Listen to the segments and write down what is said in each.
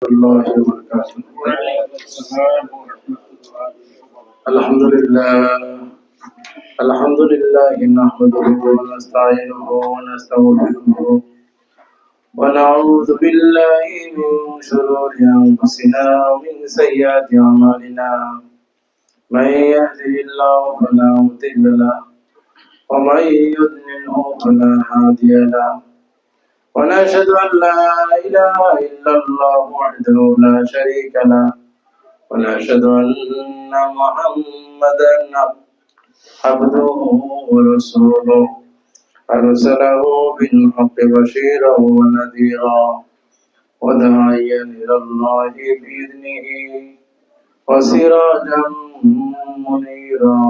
الله وبركاته. الحمد لله نحمده ونستعينه ونستغفره ونعوذ بالله من شرور أنفسنا ومن سيئات أعمالنا من يهده الله فلا مضل له ومن يضلله فلا هادي له ونشهد أن لا إله إلا الله وحده لا شريك له ونشهد أن محمدا عبده ورسوله أرسله بالحق بشيرا ونذيرا وداعيا إلى الله بإذنه وسراجا منيرا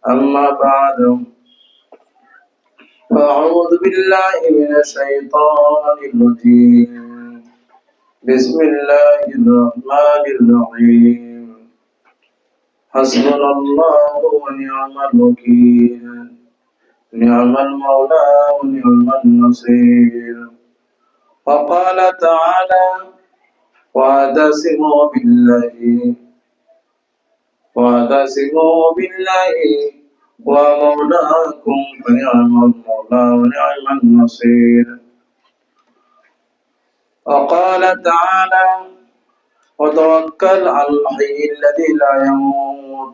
أما بعد فأعوذ بالله من الشيطان الرجيم بسم الله الرحمن الرحيم حسبنا الله ونعم الوكيل نعم المولى ونعم النصير وقال تعالى واعتصموا بالله ومولاكم فنعم المولى ونعم النصير وقال تعالى وتوكل على الحي الذي لا يموت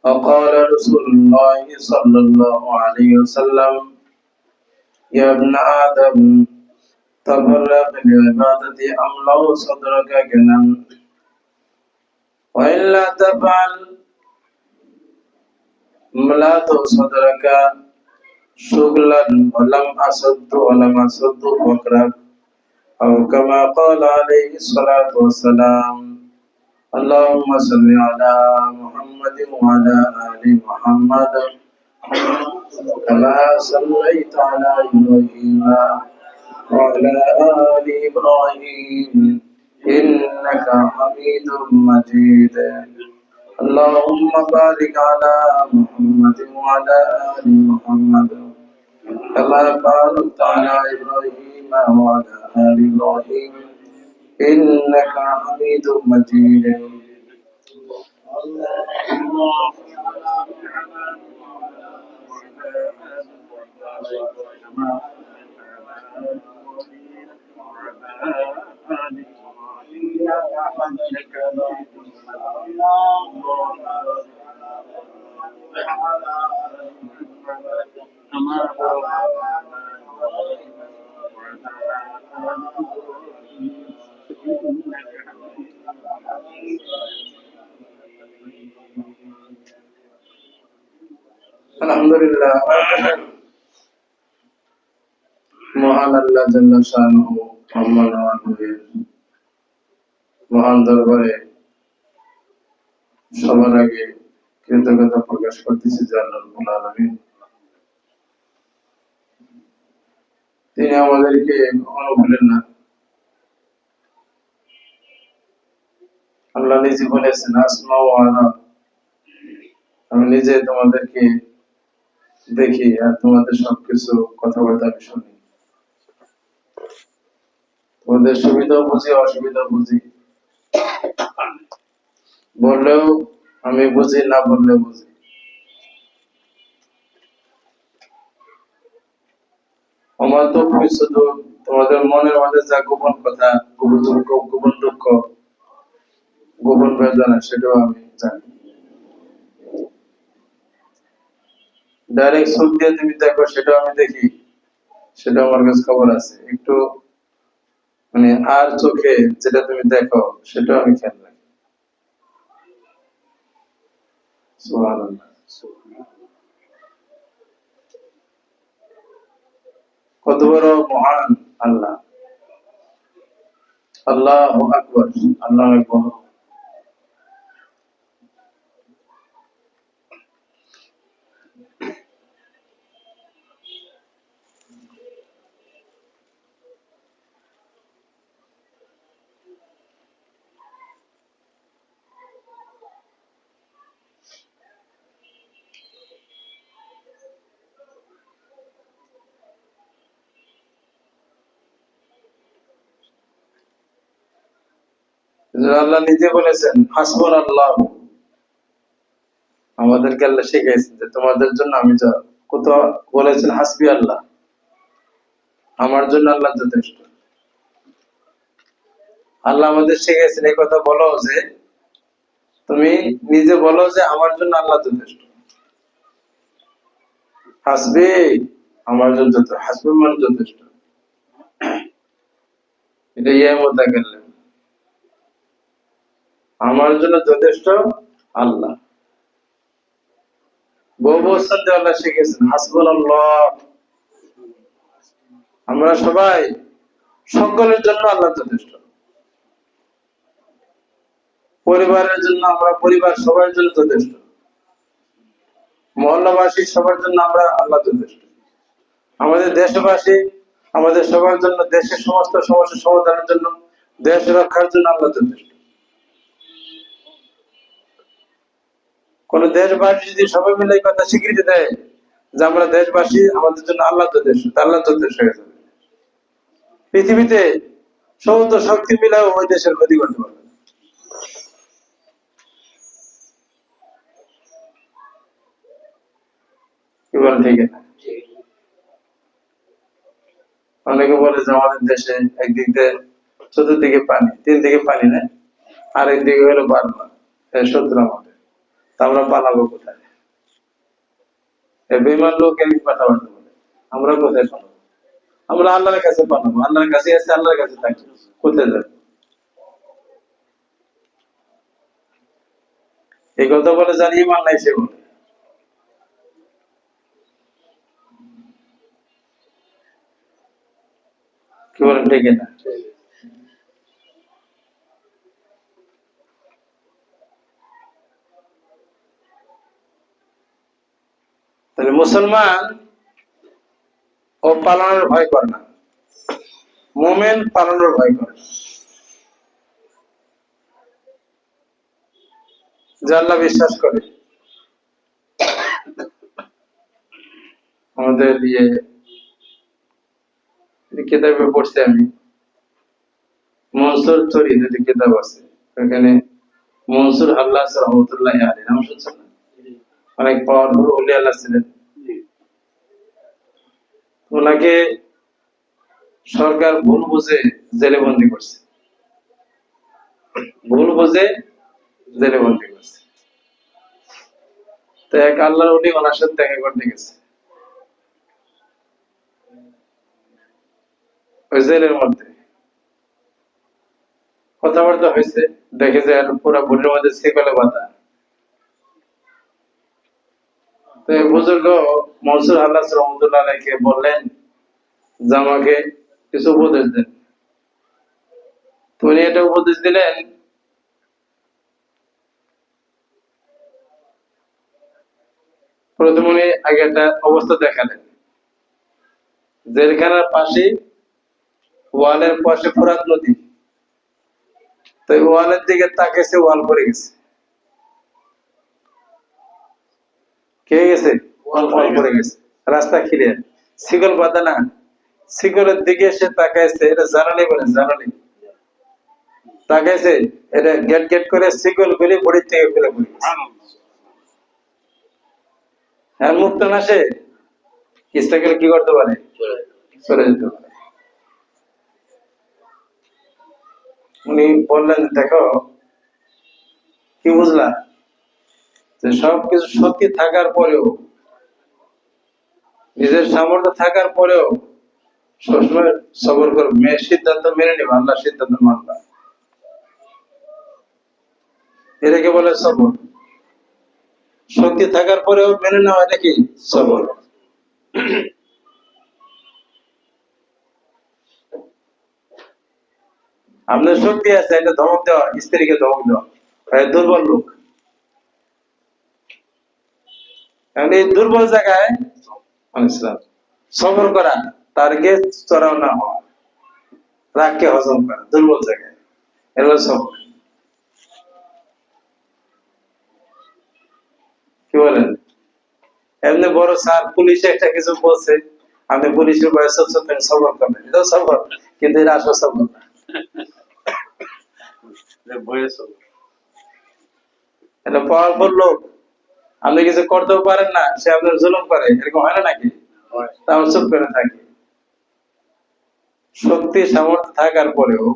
وقال رسول الله صلى الله عليه وسلم يا ابن آدم تفرغ لعبادتي أملأ صدرك غنى وإلا تفعل ملأت صدرك شغلا ولم أسد فقرك أو كما قال عليه الصلاة والسلام اللهم صل على محمد وعلى آل محمد كما صليت على إبراهيم وعلى آل إبراهيم إنك حميد مجيد اللهم بارك على محمد وعلى آل محمد كما باركت على إبراهيم وعلى آل إبراهيم إنك حميد مجيد আলহামদুলিল্লাহ মহান আল্লাহ জাল্লা শানুহু সম্মানের মহান দরবারে সবার আগে কৃতজ্ঞতা প্রকাশ করতেছি যে আল্লাহ রাব্বুল আলামিন তিনি আমাদেরকে কখনো ভুলেন না। আল্লাহ নিজে বলেছেন আসমা ওয়া আরা, আমি নিজে তোমাদেরকে দেখি আর তোমাদের সবকিছু কথাবার্তা আমি শুনি, তোমাদের সুবিধা বুঝি অসুবিধা বুঝি, বললেও আমি বুঝি না বললেও বুঝি। আমার তো শুধু তোমাদের মনের মধ্যে যা গোপন কথা, গোপন দুঃখ, গোপন বেদনা সেটাও আমি জানি। ডাইরেক্ট চোখ দিয়ে তুমি দেখো সেটাও আমি দেখি, সেটা আমার কাছে খবর আছে। একটু মানে আর চোখে যেটা তুমি দেখো সেটাও আমি খেয়াল রাখি। সুবহানাল্লাহ। কত বড় মহান আল্লাহ, আল্লাহু আকবার, আল্লাহু আকবার। আল্লাহ নিজে বলেছেন হাসবুনাল্লাহ, আমাদেরকে আল্লাহ শিখাইছেন যে তোমাদের জন্য আমি যা, কোথাও বলেছেন হাসবি আল্লাহ, আমার জন্য আল্লাহ যথেষ্ট। আল্লাহ আমাদের শিখাইছেন এই কথা বলো যে তুমি নিজে বলো যে আমার জন্য আল্লাহ যথেষ্ট। হাসবি আমার জন্য যথেষ্ট, হাসবি মানে যথেষ্ট, এটা মতো গেলেন আমার জন্য যথেষ্ট আল্লাহ। বহু বছর দিয়ে আল্লাহ শিখেছেন হাসবুনাল্লাহ, আমরা সবাই সকলের জন্য আল্লাহ যথেষ্ট। পরিবারের জন্য আমরা পরিবার সবার জন্য যথেষ্ট, মহল্লাবাসী সবার জন্য আমরা আল্লাহ যথেষ্ট, আমাদের দেশবাসী আমাদের সবার জন্য, দেশের সমস্ত সমস্যা সমাধানের জন্য, দেশ রক্ষার জন্য আল্লাহ যথেষ্ট। কোন দেশবাসী যদি সবাই মিলে এই কথা স্বীকৃতি দেয় যে আমরা দেশবাসী, আমাদের জন্য আল্লাহ যথেষ্ট, আল্লাহ যথেষ্ট হয়ে যাবে। পৃথিবীতে সমস্ত শক্তি মিলেও ওই দেশের ক্ষতি করতে পারবে। কি বলেন ঠিক না? অনেকে বলে যে আমাদের দেশে একদিক দিয়ে চতুর্দিকে পানি, তিন দিকে পানি নেই, আর একদিকে হলো বারবা, শত্রু আমাদের, তা আমরা পালাবো কোথায়? বেমান লোক এদিকে পাঠাবাতে বলে, আমরা কোথায় পালাবো? আমরা আল্লাহর কাছে পালাবো, আল্লাহর কাছে আছে, আল্লাহর কাছে থাকি, কোথায় যাবো? এই কথা বলে যার ইমান নাই সে বলে। কি বলেন ঠিক না? তাহলে মুসলমান ও পালানোর ভয় করে না, মুমিন পালানোর ভয় করে। যে আল্লাহ বিশ্বাস করে। আমাদের কিতাবে পড়ছি আমি, মনসুর তরিদ একটি কিতাব আছে, এখানে মনসুর আল্লাহ রহমতুল্লাহ আলী নাম শুনছেন না? অনেক পাওয়ারফুল ওলি আল্লাহ ছিলেন। ওনাকে সরকার ভুল বুঝে জেলে বন্দি করছে, ভুল বুঝে জেলে বন্দি করছে। তো এক আল্লাহর ওলি ওনার সাথে দেখা করতে গেছে ওই জেলের মধ্যে, কথাবার্তা হয়েছে, দেখে যে পুরা ভুলের মধ্যে শিকলে বাঁধা। তো বুজুর্গ মনসুর আল্লাহ রহমতুল্লাহ আলাইকে বললেন যে আমাকে কিছু উপদেশ দেন। উনি এটা উপদেশ দিলেন, প্রথমে উনি আগে একটা অবস্থা দেখালেন, জেলখানার পাশে ওয়ালের পাশে ফোরাত নদী, তো ওয়ালের দিকে তাকাইছে, ওয়াল পড়ে গেছে। কে গেছে? ওয়াল পড়ে গেছে, রাস্তা ক্লিয়ার, শিকল বাঁধা না, শিকলের দিকে সে তাকাইছে, এটা জানালি বলে, জানালি তাকাইছে, এটা গেট গেট করে শিকল গুলি বড়ির থেকে খুলে পড়ে গেছে। হ্যাঁ, মুক্ত না সে, ইস্তেকেল কি করতে পারে? চলে যেতে পারে। উনি বললেন দেখো কি বুঝলা, যে সবকিছু সত্যি থাকার পরেও, নিজের সামর্থ্য থাকার পরেও সবসময় সবর করবে, মেয়ের সিদ্ধান্ত মেনে নেবে, আল্লাহ সিদ্ধান্ত মানবা, এটাকে বলে সবর। শক্তি থাকার পরেও মেনে নেওয়া, এটা কি সবর। আপনার শক্তি আছে, এটা ধমক দেওয়া, স্ত্রীকে ধমক দেওয়া, দুর্বল লোক, এই দুর্বল জায়গায় সবর করা, তারকে চড়াও না হওয়া, রাগকে হজম করা, দুর্বল জায়গায়, এগুলো সবর। কি বলেন? এমনি বড় স্যার পুলিশে একটা কিছু বলছে, আপনি পুলিশের বয়স সবর করবেন, এটাও সবর, কিন্তু এটা আসলে সবর না। এটা পাওয়ারফুল লোক, আপনি কিছু করতেও পারেন না, সে আপনার জুলুম করে, এরকম হয় না নাকি? তাও চুপ করে থাকি। শক্তি সামর্থ্য থাকার পরেও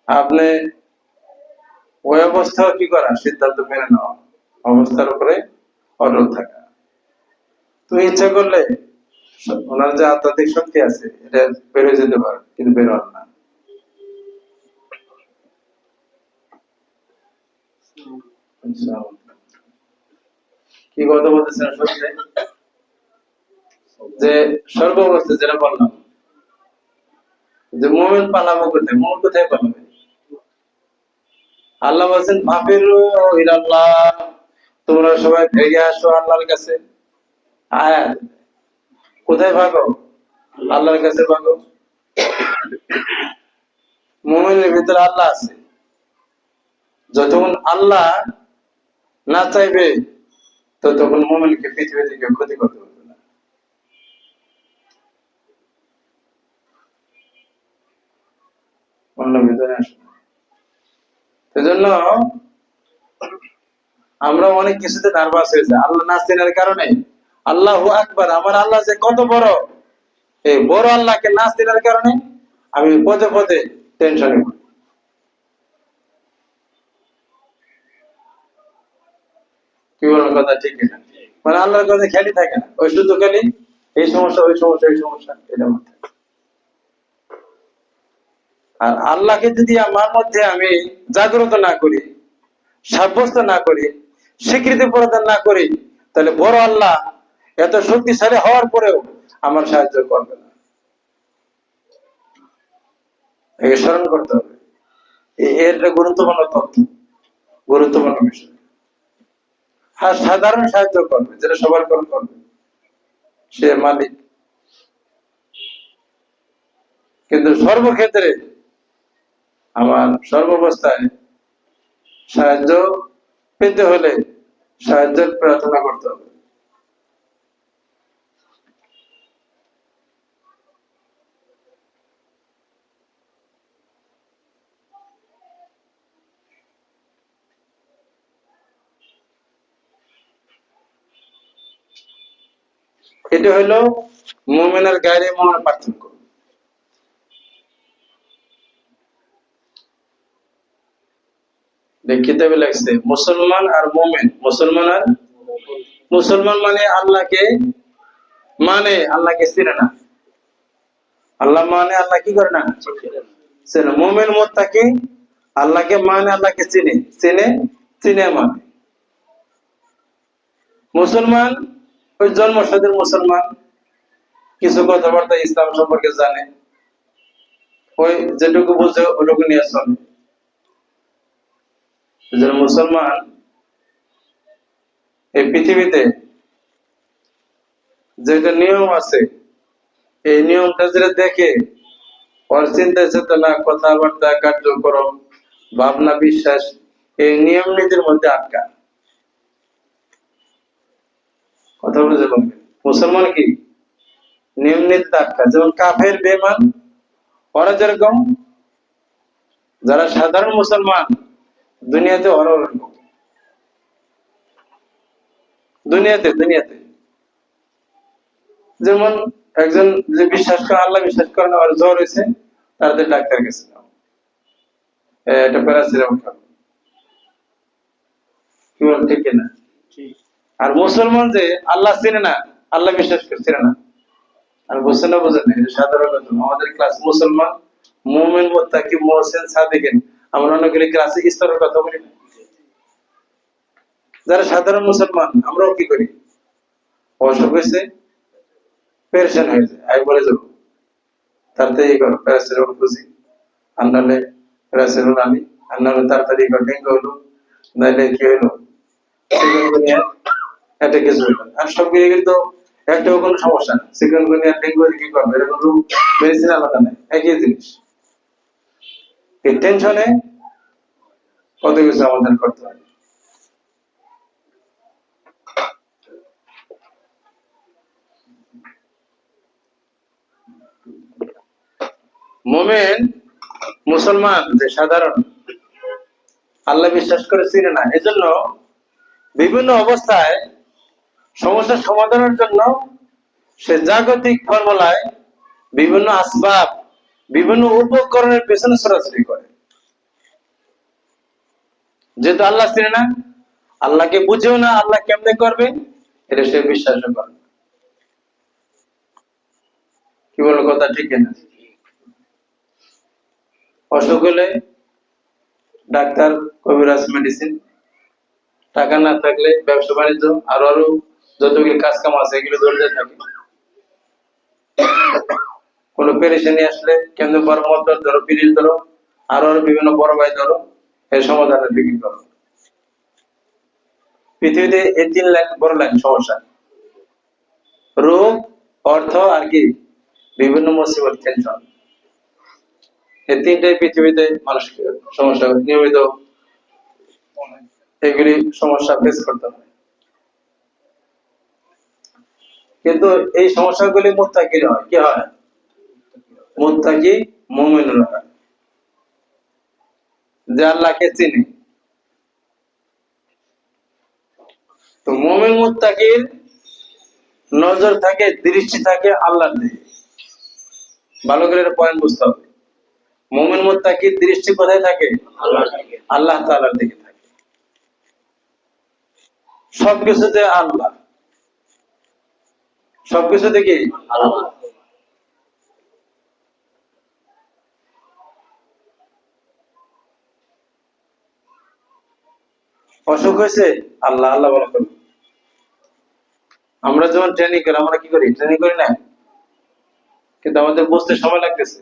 আপনি ওই অবস্থাও কি করা, সিদ্ধান্ত মেনে নেওয়া, অবস্থার উপরে অটল থাকা। তুমি ইচ্ছা করলে ওনার যে আধ্যাত্মিক শক্তি আছে এটা বেড়ে যেতে পারে, কিন্তু বেরোন না। কি কথা বলতেছেন শুনতে, যে সর্বাবস্থা যেটা বললাম, যে মুমিন পালাবো কোথায়, মুমিন কোথায় পালাবে? আল্লাহ বলছেন ফাফিরু ইলাল্লাহ, তোমরা সবাই ভেগে আসো আল্লাহর কাছে। আয়াত, কোথায় ভাগো? আল্লাহর কাছে ভাগো। মুমিনের ভিতরে আল্লাহ আছে, যতক্ষণ আল্লাহ না চাইবে ততক্ষণ মুমিনকে পৃথিবী থেকে ক্ষতি করতে পারবে না। অন্য ভিতরে আসবে। সেজন্য আমরা অনেক কিছুতে নার্ভাস হয়েছে আল্লাহ না চেনার কারণে। আল্লাহু আকবার, আমার আল্লাহ যে কত বড়, এই বড় আল্লাহকে না চেনার কারণে আমি পদে পদে টেনশনে পড়ি। কি বলার কথা ঠিক না? মানে আল্লাহর কথা খেয়ালই থাকে না, ওই শুধু খালি এই সমস্যা ওই সমস্যা এই সমস্যা, এটা মাথায়। আর আল্লাহকে যদি আমার মধ্যে আমি জাগ্রত না করি, সাব্যস্ত না করি, স্বীকৃতি প্রদান না করি, তাহলে বড় আল্লাহ এত শক্তিশালী হওয়ার পরেও আমার সাহায্য করবে না। একে স্মরণ করতে হবে, এর গুরুত্বপূর্ণ তথ্য, গুরুত্বপূর্ণ বিষয়। হ্যাঁ, সাধারণ সাহায্য করবে, যেটা সবার করবে, সে মালিক। কিন্তু সর্বক্ষেত্রে আমার সর্বাবস্থায় সাহায্য পেতে হলে সাহায্যের প্রার্থনা করতে হবে। এটা হলো মুমিনের গায়রে মুমিনের পার্থক্য। কিতাবে লাগছে মুসলমান আর মুমিন। মুসলমান আর মুসলমান মানে আল্লাহকে মানে, আল্লাহকে চিনে না। আল্লাহ মানে, আল্লাহ কি করে না, চিনে। মুমিন মুত্তাকি আল্লাহকে মানে, আল্লাহকে চিনে, চিনে চিনে মানে। মুসলমান ওই জন্মসূত্রে মুসলমান, কিছু কথাবার্তা ইসলাম সম্পর্কে জানে, ওই যেটুকু বুঝে ওটুকু নিয়ে চলে। মুসলমান এই পৃথিবীতে যেটা নিয়ম আছে, এই নিয়মটা যেটা দেখে ওর চিন্তা চেতনা, কথাবার্তা, কার্যক্রম, ভাবনা, বিশ্বাস এই নিয়ম নীতির মধ্যে আটকা। কথা বুঝে বলবে, মুসলমান কি নিয়ম নীতিতে আটকা। যেমন কাফের বেঈমান ওরা যেরকম, যারা সাধারণ মুসলমান দুনিয়াতে ওরা ওরকম। দুনিয়াতে দুনিয়াতে যেমন একজন যে বিশ্বাস করে, আল্লাহ বিশ্বাস করে না, ওর জ্বর হয়েছে, তাদের ডাক্তার গেছে, এটা প্যারাসিটামল খাবে। কি বল ঠিক না? আর মুসলমান যে আল্লাহ চিনে না, আল্লাহ বিশ্বাস করছে না, আর বুঝছে না, বোঝেন না, এটা সাধারণ কথা। আমাদের ক্লাস মুসলমান, মুমিন, মুত্তাকি, মুহসিন, সাদিকিন, আমরা অনেকগুলি ক্লাসে স্তরের কথা বলি না। যারা সাধারণ মুসলমান আমরাও কি করি, অসুখ হয়েছে, পেরেশান হয়ে যায়, আই বলে যাবো, তাড়াতাড়ি এই করো প্যারাসিটামল খুঁজি, আর নাহলে প্যারাসিটামল আনি, আর নাহলে তাড়াতাড়ি ডেঙ্গু হলো, নাহলে কি হলো, একটা কিছু হলো। আর সব মিলে কিন্তু একটাও কোনো সমস্যা না। চিকেনগুনিয়া, ডেঙ্গু কি করবে, এরকম রোগ মেডিসিন আলাদা নাই, একই জিনিস। এই টেনশনে কত কিছু আমাদের করতে হয়। মুমিন মুসলমান যে সাধারণ আল্লাহ বিশ্বাস করে চিনে না, এজন্য বিভিন্ন অবস্থায় সমস্যার সমাধানের জন্য সে জাগতিক ফর্মুলায় বিভিন্ন আসবাব, বিভিন্ন উপকরণের পেছনে ছড়াছড়ি করে। যেহেতু আল্লাহ চিনে না, আল্লাহকে বুঝেও না, আল্লাহ কেমনে করবে এটা সে বিশ্বাসও করে। কি বলো, কথা ঠিক না? অসুখ হলে ডাক্তার, কবিরাজ, মেডিসিন, টাকা না থাকলে ব্যবসা বাণিজ্য, আরো আরো যতগুলি কাজ কাম আছে এগুলো ধরতে থাকে। কোন পেরেশানি আসলে কেন্দ্র পরামর্শ ধরো, পিরিল ধরো, আরো আরো বিভিন্ন বড় ভাই ধরো, এর সমাধানের বিক্রি করো। পৃথিবীতে এই 3 লাখ বড় লাইন সমস্যা: রোগ, অর্থ, আর কি বিভিন্ন মুসিবত, টেনশন। এই 3টাই পৃথিবীতে মানুষকে সমস্যা নিয়মিত এগুলি সমস্যা ফেস করতে হয়। কিন্তু এই সমস্যাগুলি মুত্তাকির হয়, কি হয়? মুত্তাকি মুমিনুর হয়, যে আল্লাহকে চিনে। তো মুমিন মুত্তাকির নজর থাকে, দৃষ্টি থাকে আল্লাহর দিকে। ভালো করে এটা পয়েন্ট বুঝতে হবে। মুমিন মুত্তাকির দৃষ্টি কোথায় থাকে? আল্লাহ তাআলার দিকে থাকে। সবকিছুতে আল্লাহ, সবকিছুতে কি আল্লাহ। অসুখ হয়েছে, আল্লাহ আল্লাহ বলা করি। আমরা যখন ট্রেনিং করি, আমরা কি করি? ট্রেনিং করি না, কিন্তু আমাদের বুঝতে সময় লাগতেছে।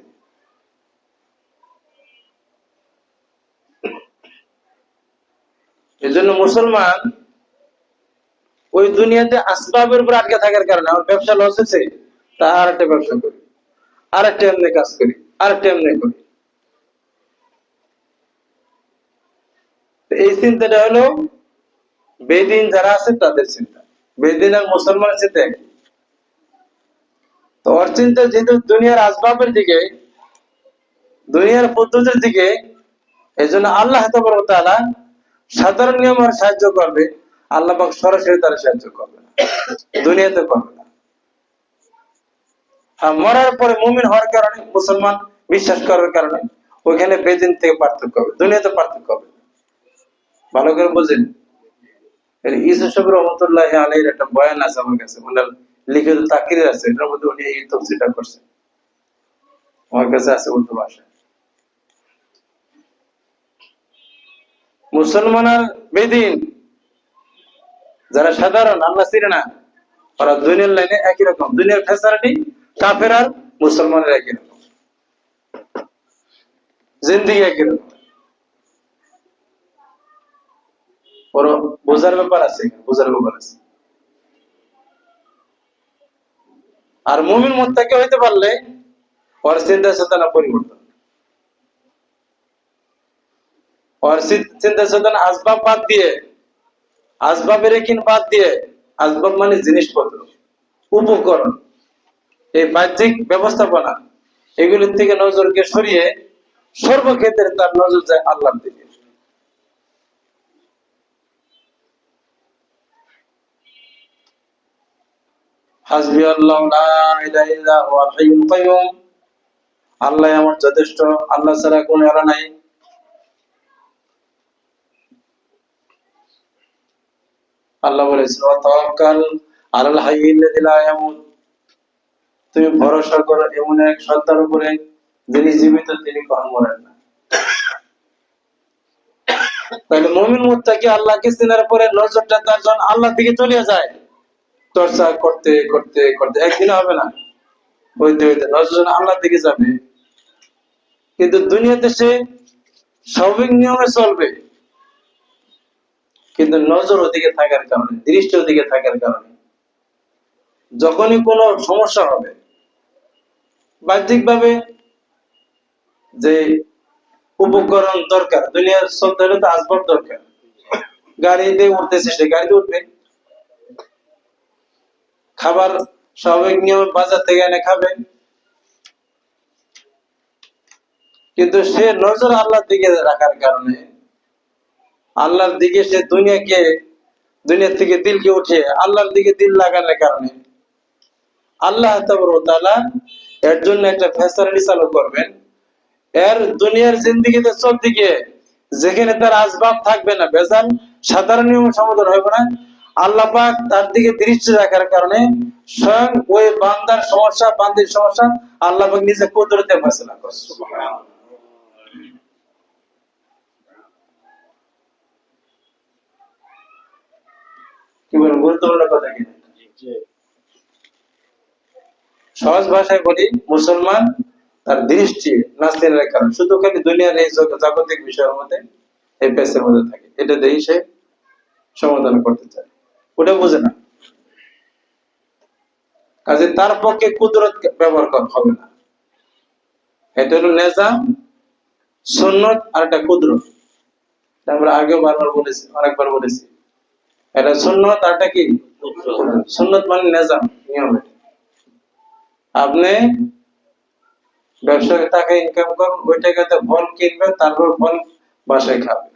এই জন্য মুসলমান ওই দুনিয়াতে আসবাবের উপর আটকে থাকার কারণে আমার ব্যবসা লস হয়েছে, তা আর একটা ব্যবসা করি, আর একটা এমনি কাজ করি, আর একটা এমনি করি। এই চিন্তাটা হলো বেদিন যারা আছে তাদের চিন্তা। বেদিন আর মুসলমানের চিন্তা একই। তো ওর চিন্তা যেহেতু দুনিয়ার আসবাবের দিকে, দুনিয়ার পদ্ধতির দিকে, এই জন্য আল্লাহ তাআলা সাধারণ নিয়ম আর সাহায্য করবে, আল্লাহ পাক সরাসরি তার সাহায্য করবে না, দুনিয়াতে করবে না। আর মরার পরে মুমিন হওয়ার কারণে, মুসলমান বিশ্বাস করার কারণে ওইখানে বেদিন থেকে পার্থক্য হবে, দুনিয়াতে পার্থক্য হবে। ভালো করে বুঝেন। ইউসুফ রহমতুল্লাহ আলাইহির একটা বয়ান আছে আমার কাছে, ওনার লিখিত তাকরীর আছে, এটার মধ্যে উনি এই তফসিরটা করছেন, আমার কাছে আছে উর্দু ভাষায়। মুসলমান আর বেদিন যারা সাধারণ আল্লাহ চিনে না, ওরা দুনিয়ার লাইনে একই রকম, দুনিয়ার ফ্যাসিলিটি কাফের আর মুসলমানের একই রকম, জিন্দেগি একই রকম। ওর বোঝার ব্যাপার আছে, বোঝার ব্যাপার আছে। আর মুমিন মুত্তাকি হইতে পারলে ওর চিন্তা চেতনা পরিবর্তন, ওর চিন্তা চেতনা আসবাব বাদ দিয়ে, আসবাবের কিন বাদ দিয়ে, আসবাব মানে জিনিসপত্র, উপকরণ, এই বাহ্যিক ব্যবস্থাপনা, এগুলির থেকে নজরকে সরিয়ে সর্বক্ষেত্রে তার নজর যায় আল্লাহর দিকে। হাসবি আল্লাহু লা ইলাহা ইল্লা হুয়াল হাইয়ুল কাইয়্যুম, আল্লাহ আমার যথেষ্ট, আল্লাহ ছাড়া কোনো আল্লাহ নাই। আল্লাহ বলেছেন ওয়া তাওয়াক্কাল আলাল হাইয়্যিল্লাযী লা ইয়ামুত, তুমি ভরসা করো এমন এক সত্তার উপরে যিনি জীবিত, তিনি কখনো মরেন না। তাহলে মুমিন মুত্তাকি আল্লাহকে চিনার পরে নজরটা তার যখন আল্লাহর দিকে চলে যায়, চর্চা করতে করতে করতে একদিন হবে না, হইতে হইতে নজর আল্লাহর দিকে যাবে। কিন্তু দুনিয়াতে সে স্বাভাবিক নিয়মে চলবে, কিন্তু নজর ওদিকে থাকার কারণে, দৃষ্টি ওদিকে থাকার কারণে যখনই কোনো সমস্যা হবে, বাহ্যিক ভাবে যে উপকরণ দরকার, দুনিয়ার চলতে হলে তো আসবাব দরকার। গাড়িতে উঠতেছে, সে গাড়িতে উঠবে। খাবার স্বাভাবিক নিয়মে বাজার থেকে এনে খাবে। কিন্তু সে নজর আল্লাহর দিকে রাখার কারণে, আল্লাহর দিকে সে দুনিয়া থেকে দিলকে উঠে আল্লাহর দিকে দিল লাগানোর কারণে আল্লাহ তাআলা এর জন্য একটা ফেসিলিটি চালু করবেন। এর দুনিয়ার জিন্দেগিতে চলতে গিয়ে যেখানে তার আসবাব থাকবে না, বেজাল সাধারণ নিয়ম সমাধান হবে না, আল্লাহ পাক তার দিকে দৃষ্টি রাখার কারণে স্বয়ং ওই বান্দার সমস্যা, বান্দির সমস্যা আল্লাহ পাক নিজে কুদরতে ফয়সালা করেন। সুবহানাল্লাহ। কি বলেন, গুরুত্বপূর্ণ কথা কি? সহজ ভাষায় বলি, মুসলমান তার দৃষ্টি নাস্তিনের কারণে শুধু খালি দুনিয়ার এই জাগতিক বিষয়ের মধ্যে, এই পেসের মধ্যে থাকে, এটা দেখি সে সমাধান করতে চায়, ওটা বুঝে না, কাজে তার পক্ষে কুদরত ব্যবহার করা হবে না। এটা হলো নেজাম, সুন্নত আর একটা কুদরত। আমরা আগেও বারবার বলেছি, অনেকবার বলেছি, এটা সুন্নত আর একটা কি? সুন্নত মানে নেজাম, নিয়ম। আপনি ব্যবসায় টাকা ইনকাম করুন, ওই টাকাতে ফল কিনবেন, তারপর ফল বাসায় খাবেন।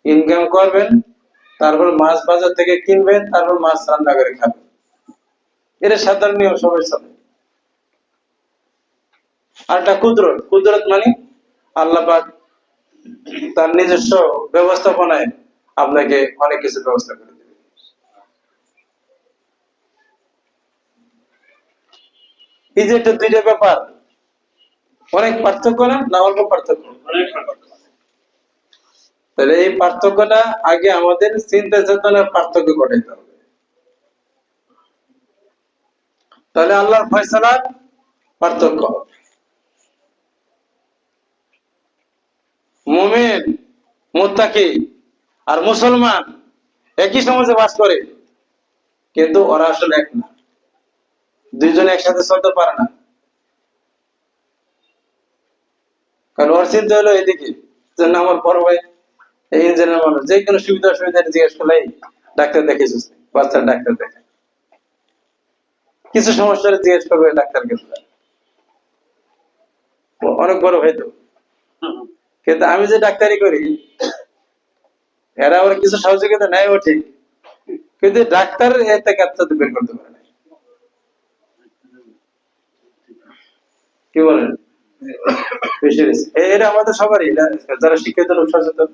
ইনকাম করবেন, তারপর মাছ বাজার থেকে কিনবেন, তারপর মাছ রান্না করে খাবেন। এটা সাধারণ নিয়ম, সবাই চলে। আর একটা কুদরত, কুদরত মানে আল্লাহ পাক তার নিজস্ব ব্যবস্থাপনায় আপনাকে অনেক কিছু ব্যবস্থা করে দেবে। এই যে এটা দুইটা ব্যাপার, অনেক পার্থক্য না, না অল্প পার্থক্য? তাহলে এই পার্থক্যটা আগে আমাদের চিন্তা চেতনার পার্থক্য ঘটাইতে হবে। তাহলে আল্লাহর ফয়সালার পার্থক্য। মুমিন, মুত্তাকি আর মুসলমান একই সমাজে বাস করে, কিন্তু ওরা আসলে এক না, দুইজন একসাথে চলতে পারে না। কারণ ওর চিন্তা হলো এদিকে, জন্য আমার বড় ভাই এই ইঞ্জিনিয়ার মানুষ, যে কোনো সুবিধা জিজ্ঞেস করলে ডাক্তার দেখেছিস, বাচ্চার ডাক্তার দেখে, কিছু সমস্যা জিজ্ঞেস করবে ডাক্তার কাছে, অনেক বড় ভাই তো। কিন্তু আমি যে ডাক্তারি করি, এরা আবার কিছু সহযোগিতা নেয় ও ঠিক, কিন্তু ডাক্তার এতে কাজটা বের করতে পারে না। কি বলেন? এটা আমাদের সবারই, যারা শিক্ষিত লোক, সচেতন।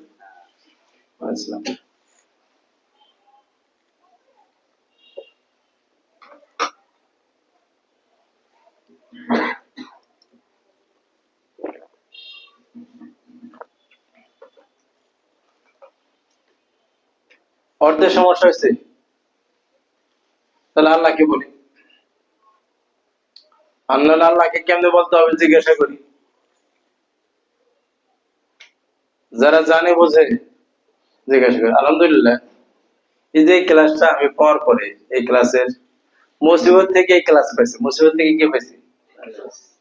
অর্ধেক সমস্যা হয়েছে, তাহলে আল্লাহকে বলি। আল্লাহকে কেমনে বলতে হবে জিজ্ঞাসা করি। যারা জানে বোঝে জিজ্ঞাসা করি। আলহামদুলিল্লাহ, এই যে ক্লাসটা আমি পাওয়ার পরে, এই ক্লাসের মুসিবত থেকে এই ক্লাস পাইছি, মুসিবত থেকে কি পাইছি?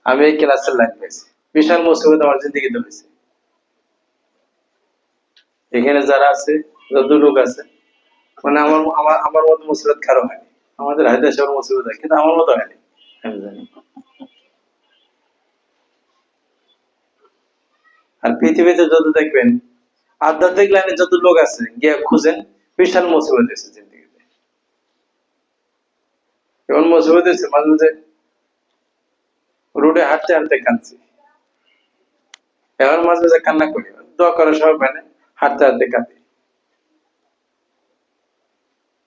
আমি এই ক্লাসের লাইন পাইছি। বিশাল মুসিবত আমার জিন্দগিতে হয়েছে। এখানে যারা আছে, যত লোক আছে, মানে আমার আমার আমার মতো মুসিবত কারো হয়নি। আমাদের হায়দ্রাবাদ শহর মুসিবত হয়, কিন্তু আমার মতো হয়নি, আমি জানি। আর পৃথিবীতে যত দেখবেন আধ্যাত্মিক লাইনে যত লোক আছে, গিয়ে খুঁজেন, বিশাল মুসিবত এসেছে জিন্দগিতে। এমন মুসিবত এসেছে, মাঝে মাঝে রোডে হাঁটতে হাঁটতে কাঁদছি, এখন মাঝে মাঝে কান্না করি, দোয়া করার সবাই মানে হাঁটতে হাঁটতে কাঁদি।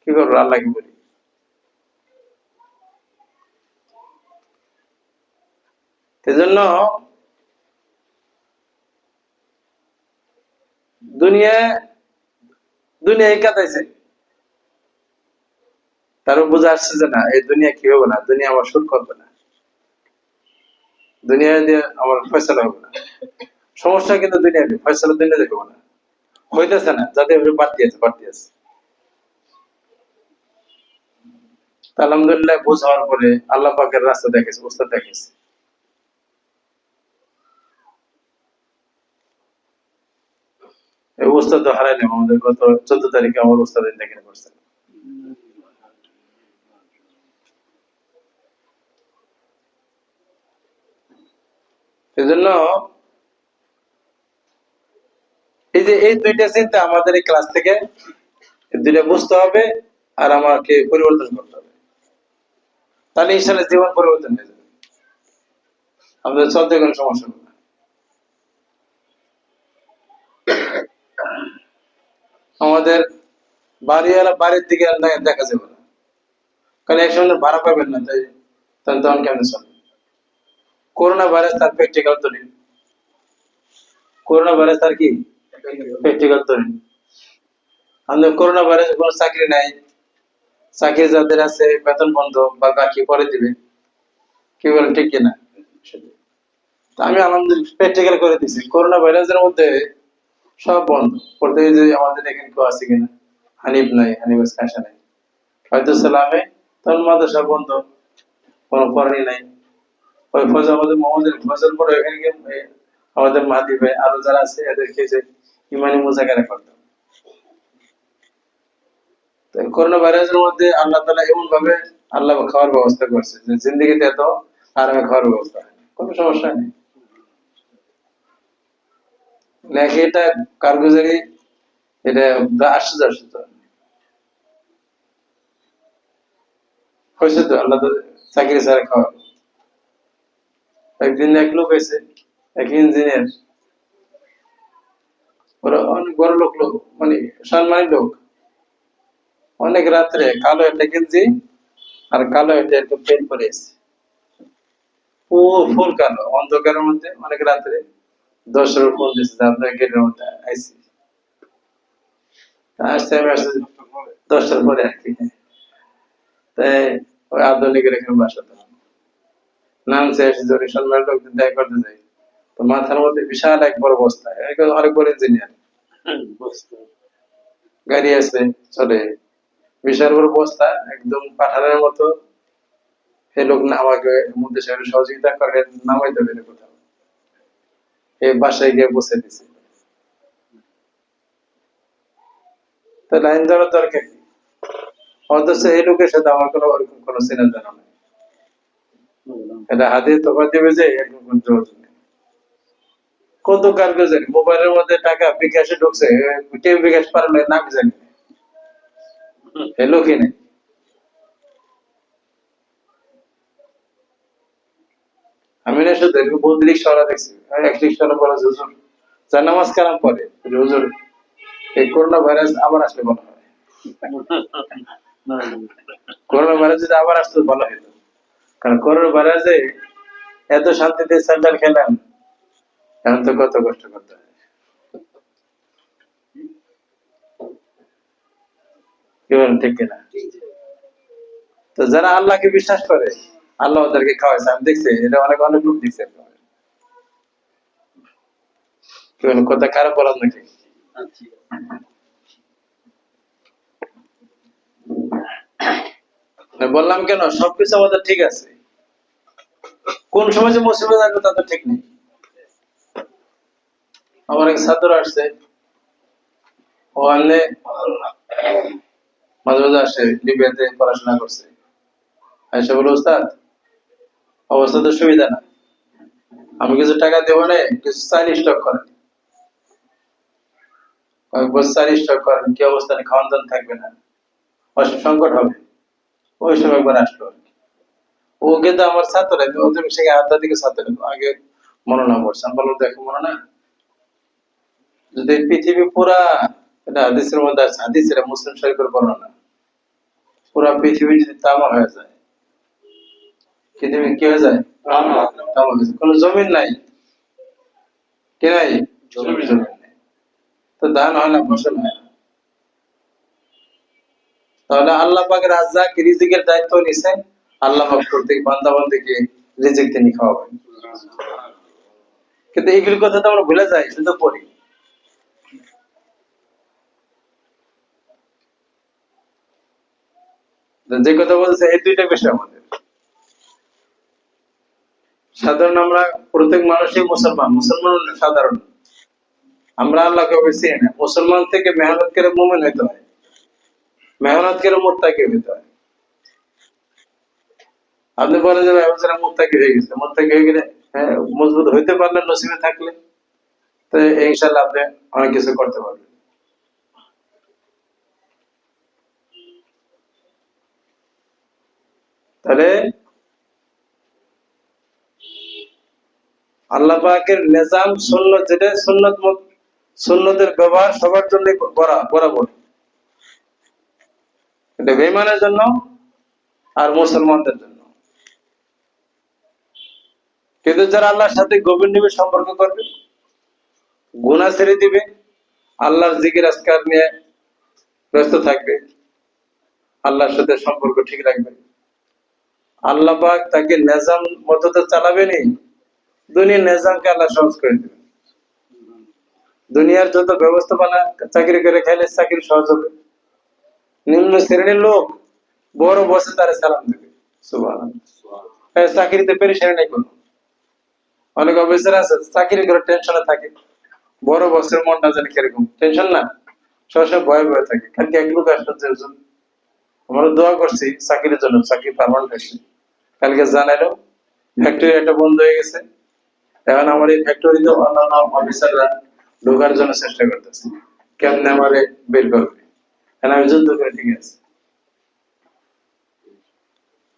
কি করবো, আল্লাহকে বলি। সেজন্য দুনিয়া দুনিয়ায় কাটাইছে, তারও বুঝে আসছে যে না, এই দুনিয়া কি হবে না, দুনিয়া আমার সুর করবে না, দুনিয়া দিয়ে আমার ফয়সালা হবে না। সমস্যা কিন্তু দুনিয়া, ফয়সালা দুনিয়া দেখবো না, হইতেছে না, যাতে বাড়তি আছে, বাড়তি আছে। আলহামদুলিল্লাহ, বুঝ হওয়ার পরে আল্লাহ পাকের রাস্তা দেখেছে, উস্তাদ দেখেছে। এই উস্তাদ তো হারাইলাম, আমাদের গত 14 তারিখে আমার উস্তাদ দেখে করছে। এজন্য এই যে এই দুইটা চিন্তা আমাদের এই ক্লাস থেকে দুইটা বুঝতে হবে আর আমাকে পরিবর্তন করতে হবে, তাহলে ইনশাআল্লাহ জীবন পরিবর্তন হয়ে যাবে, আমাদের চলতে কোনো সমস্যা হবে না। আমাদের বাড়িওয়ালা বাড়ির দিকে দেখা যাবে না, কারণ একসঙ্গে ভাড়া পাবেন না, তাই তখন কেমন চলবে? করোনা ভাইরাস তার প্র্যাকটিক্যাল দলিল, করোনা ভাইরাস তার কি প্র্যাকটিক্যাল দলিল। আমাদের করোনা ভাইরাস কোনো চাকরি নাই, চাকরি যাদের আছে বেতন বন্ধ বা বাকি পরে দিবে, কি বলেন ঠিক কিনা? আমি আলহামদুলিল্লাহ প্র্যাকটিক্যাল করে দিছি, করোনা ভাইরাসের মধ্যে সব বন্ধ করতে। যে আমাদের এখানে কেউ আছে কিনা? হানিফ নাই, হানিফ কাশা নাই, হয়তো সালামে তখন মাদ্রাসা বন্ধ, কোনো করেনি নাই। ওই ফজল আমাদের মোহাম্মদের ফজল পরে এখানে আমাদের মাদি ভাই আরো যারা আছে এদেরকে যে ইমানি মুজাকারা করতাম। করোনা ভাইরাসের মধ্যে আল্লাহ তাআলা এমন ভাবে আল্লাহ খাওয়ার ব্যবস্থা করছে যে জিন্দেগিতে এত আরামে খাওয়ার ব্যবস্থা কোনো সমস্যা নেই। নাকি এটা কারগুজারি, এটা আশ্চর্য আশ্চর্য হয়েছে তো, আল্লাহ তো চাকরি ছাড়া খাওয়া। একদিন এক লোক হয়েছে, এক ইঞ্জিনিয়ার, ওরা অনেক বড় লোক, মানে সম্মানী লোক, অনেক রাত্রে কালো একটা গেঞ্জি আর কালো একটা একটু প্যান্ট পরে এসেছে, ফুল কালো, অন্ধকারের মধ্যে অনেক রাত্রে 10 ফোন দিচ্ছে যে আপনার গেটের মধ্যে আইসি। আসতে আমি আসতে 10টার পরে আর কি। তাই ওই আধুনিকের এখানে বাসা, নামছে এসে জরি সম্মান লোক দেখা করতে যাই, তো মাথার মধ্যে বিশাল এক বড় বস্তা, অনেক বড় ইঞ্জিনিয়ার, গাড়ি আছে চলে, বিশাল বড় বস্তা একদম পাঠানোর মতো। এই লোক না আমাকে মধ্যে সহযোগিতা করে নামাই দেবে কোথাও, এই বাসায় গিয়ে বসে দিছে। তো লাইন ধরার দরকার কি? অথচ এই লোকের সাথে আমার কোনো ওরকম কোনো চেনা জানা নেই, এটা হাতে তোফা দেবে যে এরকম কোনো যোগাযোগ নেই। কত কারকে জানি মোবাইলের মধ্যে টাকা বিকাশে ঢুকছে, কেউ বিকাশ পারলে নাম জানি এই লোকই নেই। আমি না শুধু বহুত রিক্সাওয়ালা দেখছি, এক রিক্সাওয়ালা বলে হুজুর যা নামাজ কালাম পরে, হুজুর এই করোনা ভাইরাস আবার আসলে ভালো হয়, করোনা ভাইরাস যদি আবার আসলে ভালো হইতো, কারণ করোনা ভাইরাসে এত শান্তিতে স্যান্ডেল খেলাম, এখন তো কত কষ্ট করতে হয়। কি বলেন ঠিক কিনা? তো যারা আল্লাহকে বিশ্বাস করে আল্লাহ ওদেরকে খাওয়াইছে, আমি দেখছি এটা অনেক অনেক লোক দেখছে। কি বলেন, কথা খারাপ বলার নাকি? বললাম কেন সবকিছু আমাদের ঠিক আছে, কোন সময় যে মুসিবত আসবে তা তো ঠিক নেই। আমার এক ছাত্র আসছে, ও আনলে মাঝে মাঝে আসে, লিবিয়াতে পড়াশোনা করছে, আইসা বলে ওস্তাদ অবস্থা তো সুবিধা না, আমি কিছু টাকা দেবো না, কিছু চাল স্টক করেন, কয়েক বছর চাল স্টক করেন, কি অবস্থা খাওয়ান দাওয়ান থাকবে না, সংকট হবে। ওই সময় একবার আসলো, ও কিন্তু আমার ছাত্র, ওদের সে আধা দিকে ছাত্র আগে মনোনা করছে। আমি বললাম দেখো মনোনা, যদি পৃথিবী পুরা, এটা হাদিসের মধ্যে আছে, হাদিস এটা মুসলিম শরীফের বর্ণনা, পুরা পৃথিবী যদি তামা হয়ে যায়, পৃথিবী কি হয়ে যায়? তামা হয়ে যায়, কোনো জমিন নাই, কি নাই? জমিন নাই, তো ধান হয় না, ফসল হয় না। তাহলে আল্লাহ পাকের রাজ্জাক রিজিকের দায়িত্ব নিছেন, আল্লাহ পাক প্রত্যেক বান্দা বান্দাকে রিজিক তিনি খাওয়াবেন। কিন্তু এইগুলি কথা তো আমরা ভুলে যাই, শুধু পড়ি। যে কথা বলছে এই দুইটা বিষয় আমাদের সাধারণ, আমরা প্রত্যেক মানুষই মুসলমান, মুসলমান সাধারণ, আমরা আল্লাহকে বেশি না। মুসলমান থেকে মেহনত করে মুমিন হইতে হয়, মেহনত করে মুত্তাকি হইতে হয়। আপনি বলেন যে মুত্তাকি হয়ে গেছে, মুত্তাকি হয়ে গেলে হ্যাঁ, মজবুত হইতে পারলে, নসিবে থাকলে, তো ইনশাল্লাহ আপনি অনেক কিছু করতে পারবেন। তাহলে আল্লাহ পাকের নিজাম সুন্নত, যেটা সুন্নত, সুন্নতের ব্যবহার সবার জন্য বরাবর, এটা বেঈমানের জন্য আর মুসলমানদের জন্য। কিন্তু যারা আল্লাহর সাথে গভীর নিবিড় সম্পর্ক করবে, গুনাহ ছেড়ে দিবে, আল্লাহর জিকির আজকার নিয়ে ব্যস্ত থাকবে, আল্লাহর সাথে সম্পর্ক ঠিক রাখবে, আল্লাহ পাক তাকে নিজাম মতো তো চালাবেনই, দুনিয়ার নিজামকে আল্লাহ সহজ করে দেবে। দুনিয়ার যত ব্যবস্থাপনা চাকরি করে খাইলে চাকরি সহজ হবে, নিম্ন শ্রেণীর লোক বড় বসে তারা সালাম দেবে, সুবহানাল্লাহ। চাকরিতে পেরেশানি নাই কোনো। অনেক অফিসার আছে চাকরি করে টেনশনে থাকে, বড় বসের মনটা জানি কিরকম, টেনশন না, সবসময় ভয়ে ভয়ে থাকে। কালকে এক লোক আসলো, আমরা দোয়া করছি চাকরির জন্য, চাকরি পারমানেন্ট হয়েছে, কালকে জানাইলো ফ্যাক্টরি একটা বন্ধ হয়ে গেছে, এখন আমার এই ফ্যাক্টরিতে অন্যান্য অফিসাররা ঢোকার জন্য চেষ্টা করতেছে, কেমনে আমারে বের করবে। এখন আমি যুদ্ধ করে ঠিক আছে,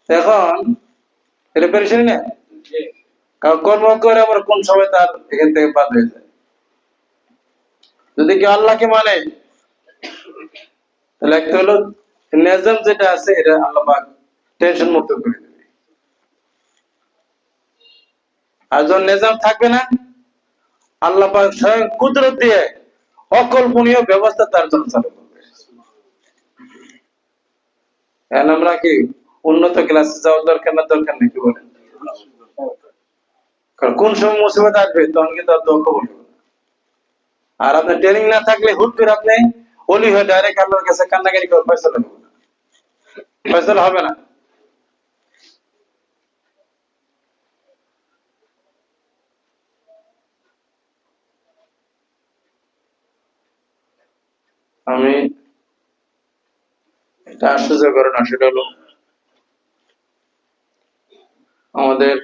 এখন এটা পেরেশানি না, কারণ কর্ম করে আমার কোন সময় তার এখান থেকে বাদ হয়ে যায়। যদি কেউ আল্লাহকে মানে, তাহলে একটা হলো নিজাম যেটা আছে এটা আল্লাহ পাক টেনশন মুক্ত করে দেবে। আর যখন নিজাম থাকবে না, আল্লাহ পাক স্বয়ং কুদরত দিয়ে অকল্পনীয় ব্যবস্থা তার জন্য চালু করবে। এখন আমরা কি উন্নত ক্লাসে যাওয়ার দরকার না, দরকার নাকি বলেন? কারণ কোন সময় মুসিবত আসবে তখন কিন্তু আর দক্ষ বলবে। আর আপনার ট্রেনিং না থাকলে হুট করে আপনি ওলি হয়ে ডাইরেক্ট আল্লাহর কাছে কান্নাকারি করে ফয়সালা হবে না, ফয়সালা হবে না। আমি এটা আশ্চর্য করে না, সেটা হলো আমাদের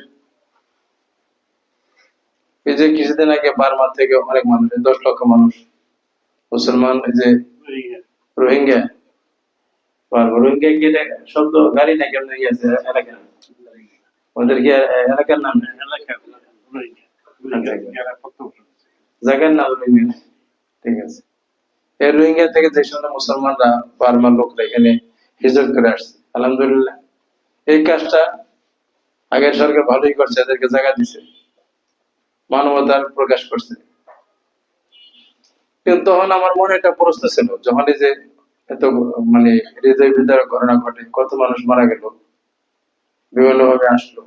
এই যে কিছুদিন আগে বার্মা থেকে অনেক মানুষ, 10 লক্ষ মানুষ মুসলমান, এই যে রোহিঙ্গা, রোহিঙ্গা কি শব্দ গাড়ি না কেমন গিয়েছে এলাকা, ওদের কি এলাকার নাম জায়গার নাম রোহিঙ্গা, ঠিক আছে। এই রোহিঙ্গা থেকে যে সময় মুসলমানরা বার্মার লোকরা এখানে হিজরত করে আসছে, আলহামদুলিল্লাহ এই কাজটা আগের সরকার ভালোই করছে, এদেরকে জায়গা দিছে, মানবতার প্রকাশ করছে। কিন্তু তখন আমার মনে একটা প্রশ্ন ছিল, যখন এই যে এত মানে হৃদয় বিদারক ঘটনা ঘটে, কত মানুষ মারা গেল, বিভিন্ন ভাবে আসলো,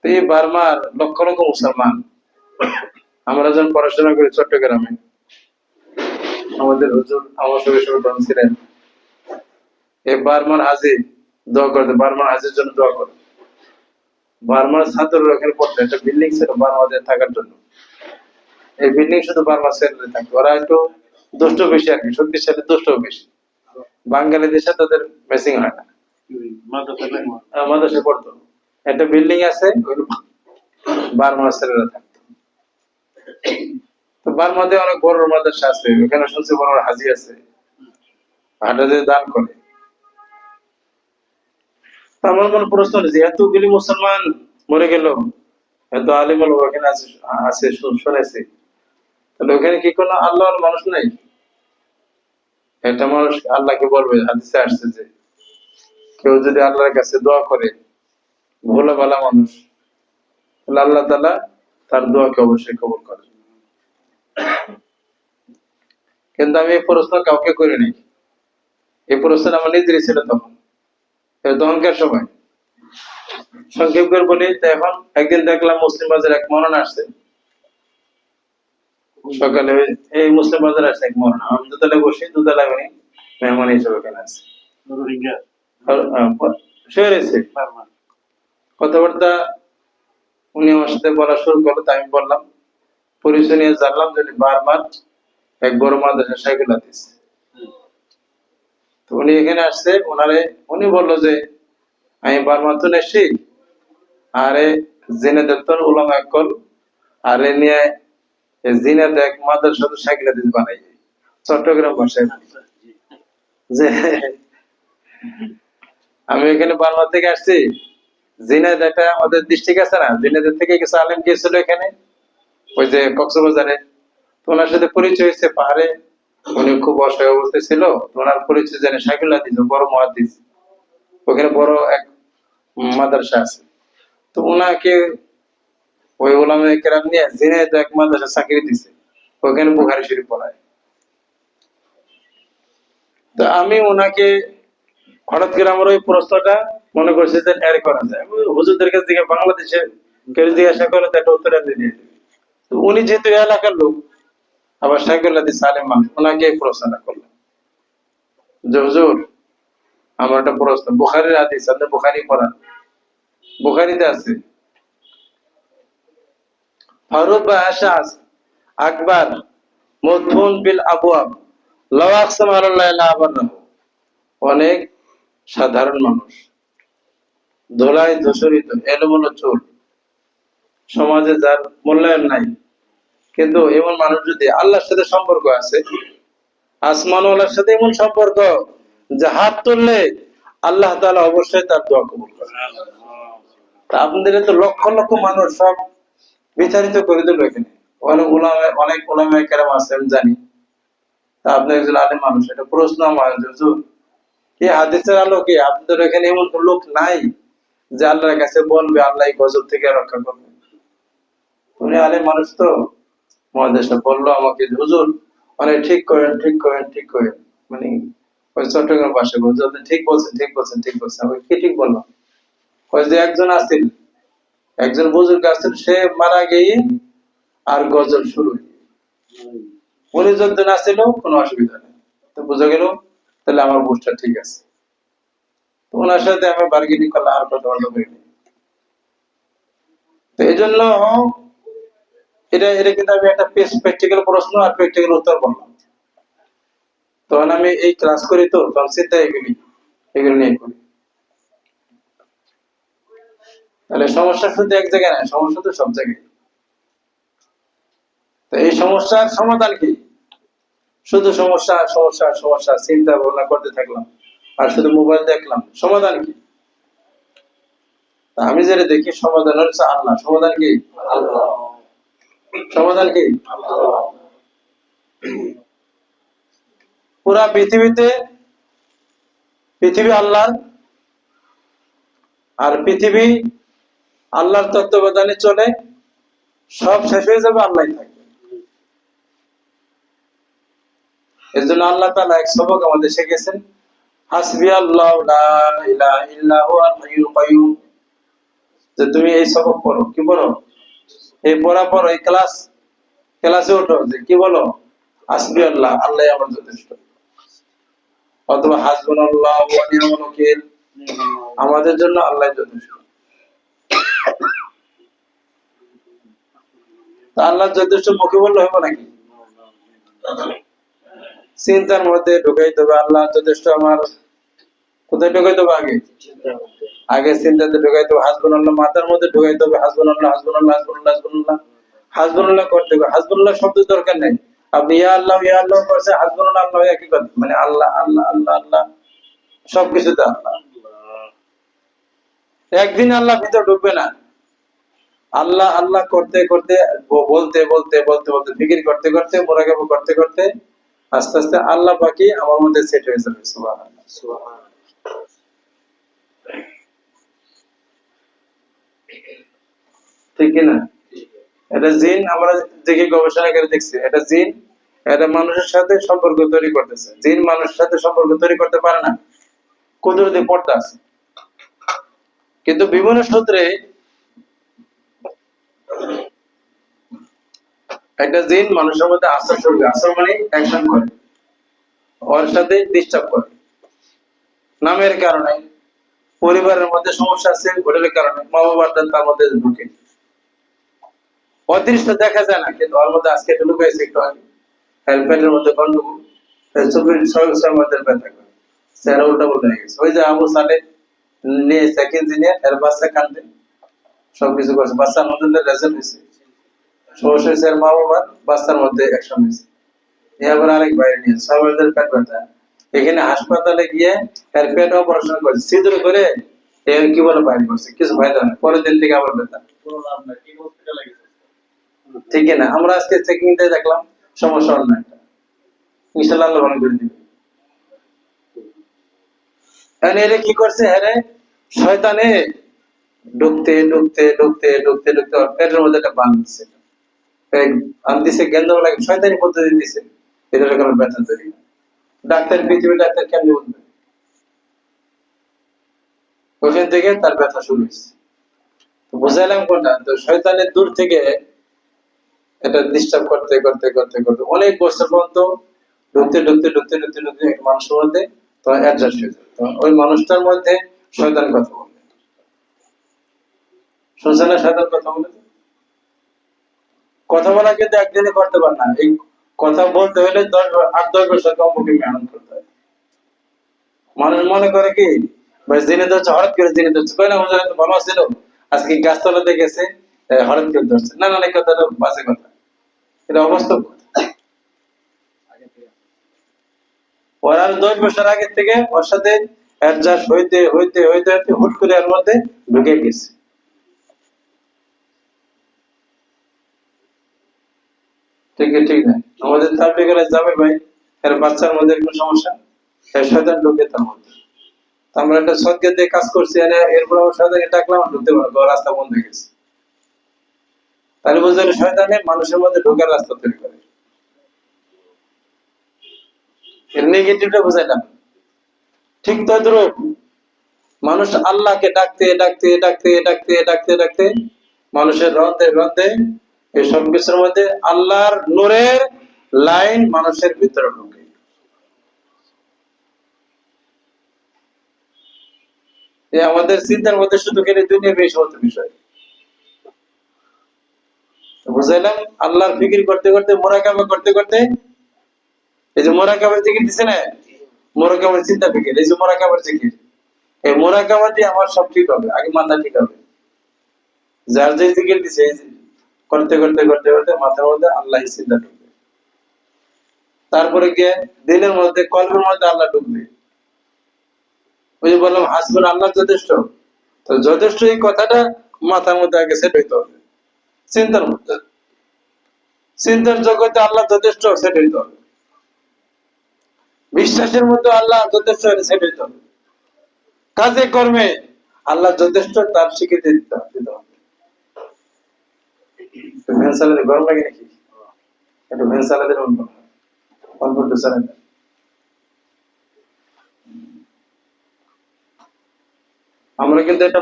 তো এই বার্মার লক্ষ লক্ষ মুসলমান, আমরা যখন পড়াশোনা করি চট্টগ্রামে, আমাদের হুজুর আমার সঙ্গে সঙ্গে ছিলেন, এই বার্মার হাজি দোয়া করতে, বার্মার হাজির জন্য দোয়া করে। বার্মার ছাত্ররা ওখানে পড়তো, একটা বিল্ডিং ছিল বার্মাদের থাকার জন্য, এই বিল্ডিং শুধু বার্মার ছেলেরা থাকতো, ওরা একটু দুষ্ট বেশি আর কি, শক্তিশালী দুষ্ট বেশি, বাঙালিদের সাথে তাদের ম্যাচিং হয় না, মাদ্রাসায় পড়তো। একটা বিল্ডিং আছে, বার্মার ছেলেরা থাকতো। তো বার্মাতে অনেক বড় মাদ্রাসা আছে, ওখানে শুনছি বড় বড় হাজি আছে, হাটাতে দান করে। আমার মনে প্রশ্ন হচ্ছে, এতগুলি মুসলমান মরে গেল, এত আলিমুল ওখানে আছে আছে শুনেছি, তাহলে ওখানে কি কোনো আল্লাহর মানুষ নাই? একটা মানুষ আল্লাহকে বলবে, হাদিসে আসছে যে কেউ যদি আল্লাহর কাছে দোয়া করে, ভোলা ভালা মানুষ, তাহলে আল্লাহ তাআলা তার দোয়াকে অবশ্যই কবুল করে। কিন্তু আমি এই প্রশ্ন কাউকে করিনি, এই প্রশ্ন আমার নিজেরই ছিল তখন, তখনকার সময়। সংক্ষেপ করে বলি, এখন একদিন দেখলাম মুসলিম বাজার এক মরণ আসছে, সকালে এই মুসলিম বাজার আসছে এক মরণ, আমি দোতলায় বসে, দোতলায় উনি মেহমান হিসেবে এখানে আছে, কথাবার্তা উনি আমার সাথে বলা শুরু করলো, তাই আমি বললাম, পরিচয় নিয়ে জানলাম যে বার্মার এক বড় মাদ্রাসা শাইখুল হাদিস। তো উনি এখানে আসছে, উনি বললো যে আমি বার্মা তো এসেছি, আরে জিনেদের তোর উলামা কল আর এ নিয়ে জিনেদ এক মাদ্রাসা সাইকেল বানাই চট্টগ্রাম ভাষায় যে আমি এখানে বাংলা থেকে আসছি। জিনেদ একটা আমাদের ডিস্ট্রিক্ট আছে না, জিনেদের থেকে কিছু আলেম গিয়েছিল এখানে ওই যে কক্সবাজারে। তো ওনার সাথে পরিচয় হয়েছে পাহাড়ে, উনি খুব অসহায় অবস্থায় ছিল। ওনার পরিচয় জানে সাইকুল্লাহ দিস বড় মুহাদ্দিস, ওখানে বড় এক মাদ্রাসা আছে। তো ওনাকে ওই ওলামায়ে কেরাম নিয়ে জিনেদ এক মাদ্রাসা চাকরি দিছে, ওখানে বুখারী শরীফ পড়ায়। তো আমি ওনাকে হঠাৎ করে আমার ওই প্রশ্নটা মনে করছি যে এর করা যায়। হুজুরদের কাছে দিকে বাংলাদেশে কেউ জিজ্ঞাসা করে তো একটা উত্তর দিয়ে দিবে। তো উনি যেহেতু এই এলাকার লোক, আবার সাইকুল্লাহ দিস আলেম মানুষ, ওনাকে এই প্রশ্নটা করলাম যে হুজুর আমার একটা প্রশ্ন, বুখারীর হাদিস, আপনি বুখারী পড়ান, বুখারীতে আছে ফারুক বা আশাস আকবার মুদফুন বিল আবওয়াব লাউ আকসামা আলাল্লাহি লা আবাররাহু। অনেক সাধারণ মানুষ, ধোলায় ধূসরিত এলোমেলো চুল, সমাজে যার মূল্যায়ন নাই, কিন্তু এমন মানুষ যদি আল্লাহর সাথে সম্পর্ক আছে, আসমানওয়ালার সাথে এমন সম্পর্ক যে হাত তুললে আল্লাহ তাআলা অবশ্যই তার দোয়া কবুল করেন। তা আপনাদের তো লক্ষ লক্ষ মানুষ সব বিচারিত করে দিল এখানে। অনেক উলামায়ে কেরাম আছে আমি জানি। তা আপনি একজন আলেম মানুষ, এটা প্রশ্ন আমার হুজুর, এই হাদিসের আলোকে আপনাদের এখানে এমন লোক নাই যে আল্লাহর কাছে বলবে আল্লাহ এই গজব থেকে রক্ষা করবে? উনি আলেম মানুষ তো মহাদেশে বললো আমাকে, হুজুর মানে ঠিক করেন ঠিক করেন ঠিক করেন, মানে ওই চট্টগ্রাম পাশে বলছে আপনি ঠিক বলছেন ঠিক বলছেন ঠিক বলছেন। আমি কি ঠিক বললাম? ওই যে একজন আসছিল, একজন বুজুর্গ আসছিল, সে মারা গিয়ে আর গজল শুরু, উনি যখন আসছিল কোনো অসুবিধা নেই। তো বোঝা গেল তাহলে আমার বুঝটা ঠিক আছে। তো ওনার সাথে আমি বার্গেনিং করলাম, আর কথা বলতে পারিনি। তো এই জন্য এটা কিন্তু আমি একটা প্র্যাকটিক্যাল প্রশ্ন আর প্র্যাকটিক্যাল উত্তর বললাম। তখন আমি এই ক্লাস করি, তো তখন চিন্তা এগুলি নিয়ে করি। তাহলে সমস্যা শুধু এক জায়গায় না, সমস্যা তো সব জায়গায়। তো এই সমস্যার সমাধান কি? শুধু সমস্যা সমস্যা সমস্যা চিন্তা ভাবনা করতে থাকলাম আর শুধু মোবাইল দেখলাম, সমাধান কি? আমি যেটা দেখি সমাধান হচ্ছে আল্লাহ। সমাধান কি? আল্লাহ। সমাধান কি? আল্লাহ। পুরা পৃথিবী আল্লাহর, আর পৃথিবী আল্লাহর তত্ত্বাবধানে চলে, সব শেষ হয়ে যাবে, আল্লাহ থাকবে। এর জন্য আল্লাহ তাআলা এক সবক আমাদের শিখিয়েছেন, হাসবি আল্লাহু লা ইলাহা ইল্লা হুয়াল হাইয়ুল কাইয়্যুম। যে তুমি এই সবক পড়ো, কি পড়ো? এই পড়ো, এই ক্লাসে ওঠো, যে কি বলো? হাসবি আল্লাহ, আল্লাহ আমার যথেষ্ট। অথবা হাসবুনাল্লাহু ওয়া নি'মাল ওয়াকিল, আমাদের জন্য আল্লাহ যথেষ্ট। তা আল্লাহ যথেষ্ট মুখে বললে হবে নাকি? চিন্তার মধ্যে ঢুকাইতে হবে আল্লাহ যথেষ্ট আমার। কোথায় ঢুকাইতে হবে? আগে চিন্তাতে ঢুকাইতে হবে। হাসবুনাল্লাহ মাথার মধ্যে ঢুকাইতে হবে, হাসবুনাল্লাহ হাসবুনাল্লাহ হাসবুনাল্লাহ হাসবুনাল্লাহ হাসবুনাল্লাহ করতে হবে। হাসবুনাল্লাহ শব্দ দরকার নেই, আপনি ইয়া আল্লাহ করছে, হাসবুনাল্লাহ আল্লাহ একই কথা, মানে আল্লাহ আল্লাহ আল্লাহ আল্লাহ সবকিছুতে আল্লাহ। একদিন আল্লাহ ভিতর ঢুকবে না। আল্লাহ আল্লাহ করতে করতে, বলতে বলতে বলতে বলতে, ফিকির করতে করতে, মোরাকাবা করতে করতে আস্তে আস্তে আল্লাহ পাকি আমার মধ্যে সেট হয়ে যাবে। সুবহানাল্লাহ, সুবহানাল্লাহ। ঠিক না? এটা জিন, আমরা দেখে গবেষণা করে দেখছি, এটা জিন, এটা মানুষের সাথে সম্পর্ক তৈরি করতেছে। জিন মানুষের সাথে সম্পর্ক তৈরি করতে পারে না, কুদরতি পর্দা আছে। কিন্তু বিভিন্ন সূত্রে একটা জিন মানুষের মধ্যে আসর করবে, আসর মানে অ্যাকশন করে, ওর সাথে ডিস্টার্ব করে, নামের কারণে, পরিবারের মধ্যে সমস্যা আছে হোটেলের কারণে, মা বাবার তার মধ্যে ঢুকে। অদৃশ্য দেখা যায় না, কিন্তু ওর মধ্যে আজকে একটু লুকাইছে, একটু আগে হেলমেটের মধ্যে গন্ডগোল, চোখের ছয় মধ্যে ব্যথা করে, স্যার উল্টা উল্টা হয়ে গেছে। ওই যে আবু সালে নিয়ে সেকেন্ড ইঞ্জিনিয়ার, এর বাচ্চা কান্দে, সবকিছু করছে, বাচ্চা আলহামদুলিল্লাহ রেজাল্ট হয়েছে, সমস্যা হয়েছে আর মা বাবার, বাচ্চার মধ্যে অ্যাকশন হয়েছে। এবার আরেক বাইরে নিয়ে সবাই পেট ব্যথা, এখানে হাসপাতালে গিয়ে তার পেট অপারেশন করেছে, ছিদ্র করে এর কি বলে বাইরে করছে, কিছু ফায়দা না, পরের দিন থেকে আবার ব্যথা। ঠিক না? আমরা আজকে চেকিং দিয়ে দেখলাম সমস্যা হল না, ইনশাআল্লাহ আল্লাহ ভালো করে দিবে। এরা কি করছে, হ্যাঁ শয়তানে ঢুকতে ঢুকতে ঢুকতে ঢুকতে ঢুকতে ওর পেটের মধ্যে একটা বান দিচ্ছে, দিছে গেন্দ লাগে, শয়তানি পদ্ধতি দিছে, এটার কারণে ব্যথা তৈরি। ডাক্তার, পৃথিবীর ডাক্তার কেমনি বলবে? ওখান থেকে তার ব্যথা শুরু হয়েছে। বুঝাইলাম কোনটা, তো শয়তানের দূর থেকে এটা ডিস্টার্ব করতে করতে করতে করতে অনেক বছর পর্যন্ত ঢুকতে ঢুকতে ঢুকতে ঢুকতে ঢুকতে মানুষের মধ্যে তোমার অ্যাডজাস্ট হয়ে যায়, ওই মানুষটার মধ্যে শয়তান কথা বলে। শুনছে না শয়তান কথা বলে? কথা বলা কিন্তু একদিনে করতে পারে না, এই কথা বলতে হলে 8-10 বছর কমপক্ষে মেহনত করতে হয়। মানুষ মনে করে কি ভাই জেনে ধরছে, হঠাৎ করে জেনে ধরছে, কই না হুজুর তো ভালো ছিল, আজকে গাছতলাতে গেছে হঠাৎ করে ধরছে, না না এই কথাটা বাজে কথা, এটা অবাস্তব কথা। ওর আর 10 বছর আগে থেকে ওর সাথে অ্যাডজাস্ট হইতে হইতে হইতে হইতে হুট করে এর মধ্যে ঢুকে গেছে। ঠিক না? আমাদের তাবলীগের জামির ভাই, এর বাচ্চার মধ্যে কোনো সমস্যা, এর শয়তান ঢুকে তার মধ্যে। আমরা একটা সদকা দিয়ে কাজ করছি, এরপর আমার শয়তানকে ডাকলাম, ঢুকতে পারবো, রাস্তা বন্ধ হয়ে গেছে। তাহলে বুঝলেন শয়তানে মানুষের মধ্যে ঢোকার রাস্তা তৈরি করে। এর নেগেটিভটা বুঝাইলাম। ঠিক তদ্রূপ মানুষ আল্লাহকে ডাকতে ডাকতে ডাকতে ডাকতে ডাকতে ডাকতে মানুষের রন্ধে রন্ধে এই সব কিছুর মধ্যে আল্লাহর নূরের লাইন মানুষের ভিতরে ঢুকে। আমাদের চিন্তার মধ্যে শুধু খেলে দুনিয়া বেশ হতো বিষয় বুঝাইলাম। আল্লাহর ফিকির করতে করতে, মোরাকাবা করতে করতে, এই যে মোরাকাবার জিকির দিছে না, মোরাকাবার চিন্তা ফিকির, এই যে মোরাকাবার জিকির, এই মোরাকাবা দিয়ে আমার সব ঠিক হবে, আগে মাথা ঠিক হবে। যার যে জিকির দিছে করতে করতে করতে করতে মাথার মধ্যে আল্লাহ চিন্তা ঢুকবে, তারপরে গিয়ে দিনের মধ্যে কলবের মধ্যে আল্লাহ ঢুকবে। ওই যে বললাম হাসবুন আল্লাহ যথেষ্ট, তো যথেষ্ট এই কথাটা মাথার মধ্যে আগে সেট হইতে হবে, চিন্তার মধ্যে, চিন্তার জগতে আল্লাহ যথেষ্ট সেট হইতে হবে, বিশ্বাসের মধ্যে আল্লাহ যথেষ্ট সেট হইতে হবে, কাজে কর্মে আল্লাহ যথেষ্ট তার স্বীকৃতি দিতে হবে। ভ্যান চালাতে গরম লাগে নাকি? একটু ভ্যান চালাতে অল্প একটু চালাতে। আমরা কিন্তু একটা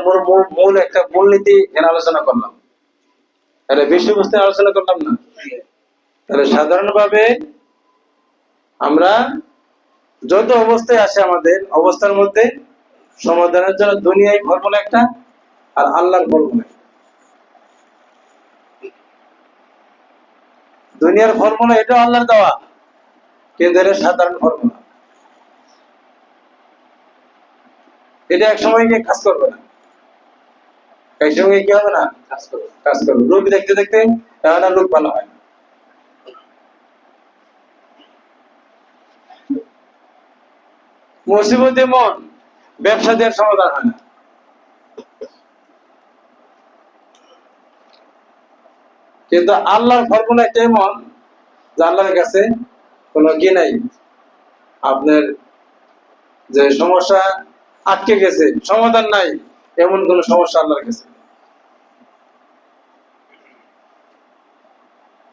মূল একটা মূলনীতি এখানে আলোচনা করলাম, তাহলে বিষয়বস্তু আলোচনা করলাম না। তাহলে সাধারণভাবে আমরা যত অবস্থায় আসে আমাদের অবস্থার মধ্যে সমাধানের জন্য দুনিয়ায় ফর্মুলা একটা আর আল্লাহর ফর্মুলা। দুনিয়ার ফর্মুলা এটা আল্লাহর দেওয়া, কিন্তু এটা সাধারণ ফর্মুলা, এটা এক সময় গিয়ে কাজ করবে না, এক সময় কি হবে না, কাজ করবে। রোগ দেখতে দেখতে এখন আর রোগ ভালো হয় না। মুসিবতে মন, ব্যবসা দেওয়ার সমাধান হয় না। কিন্তু আল্লাহর ফর্মুলা একটা এমন যে আল্লাহর কাছে কোনো কি নাই, আপনার যে সমস্যা আটকে গেছে সমাধান নাই এমন কোন সমস্যা আল্লাহর কাছে।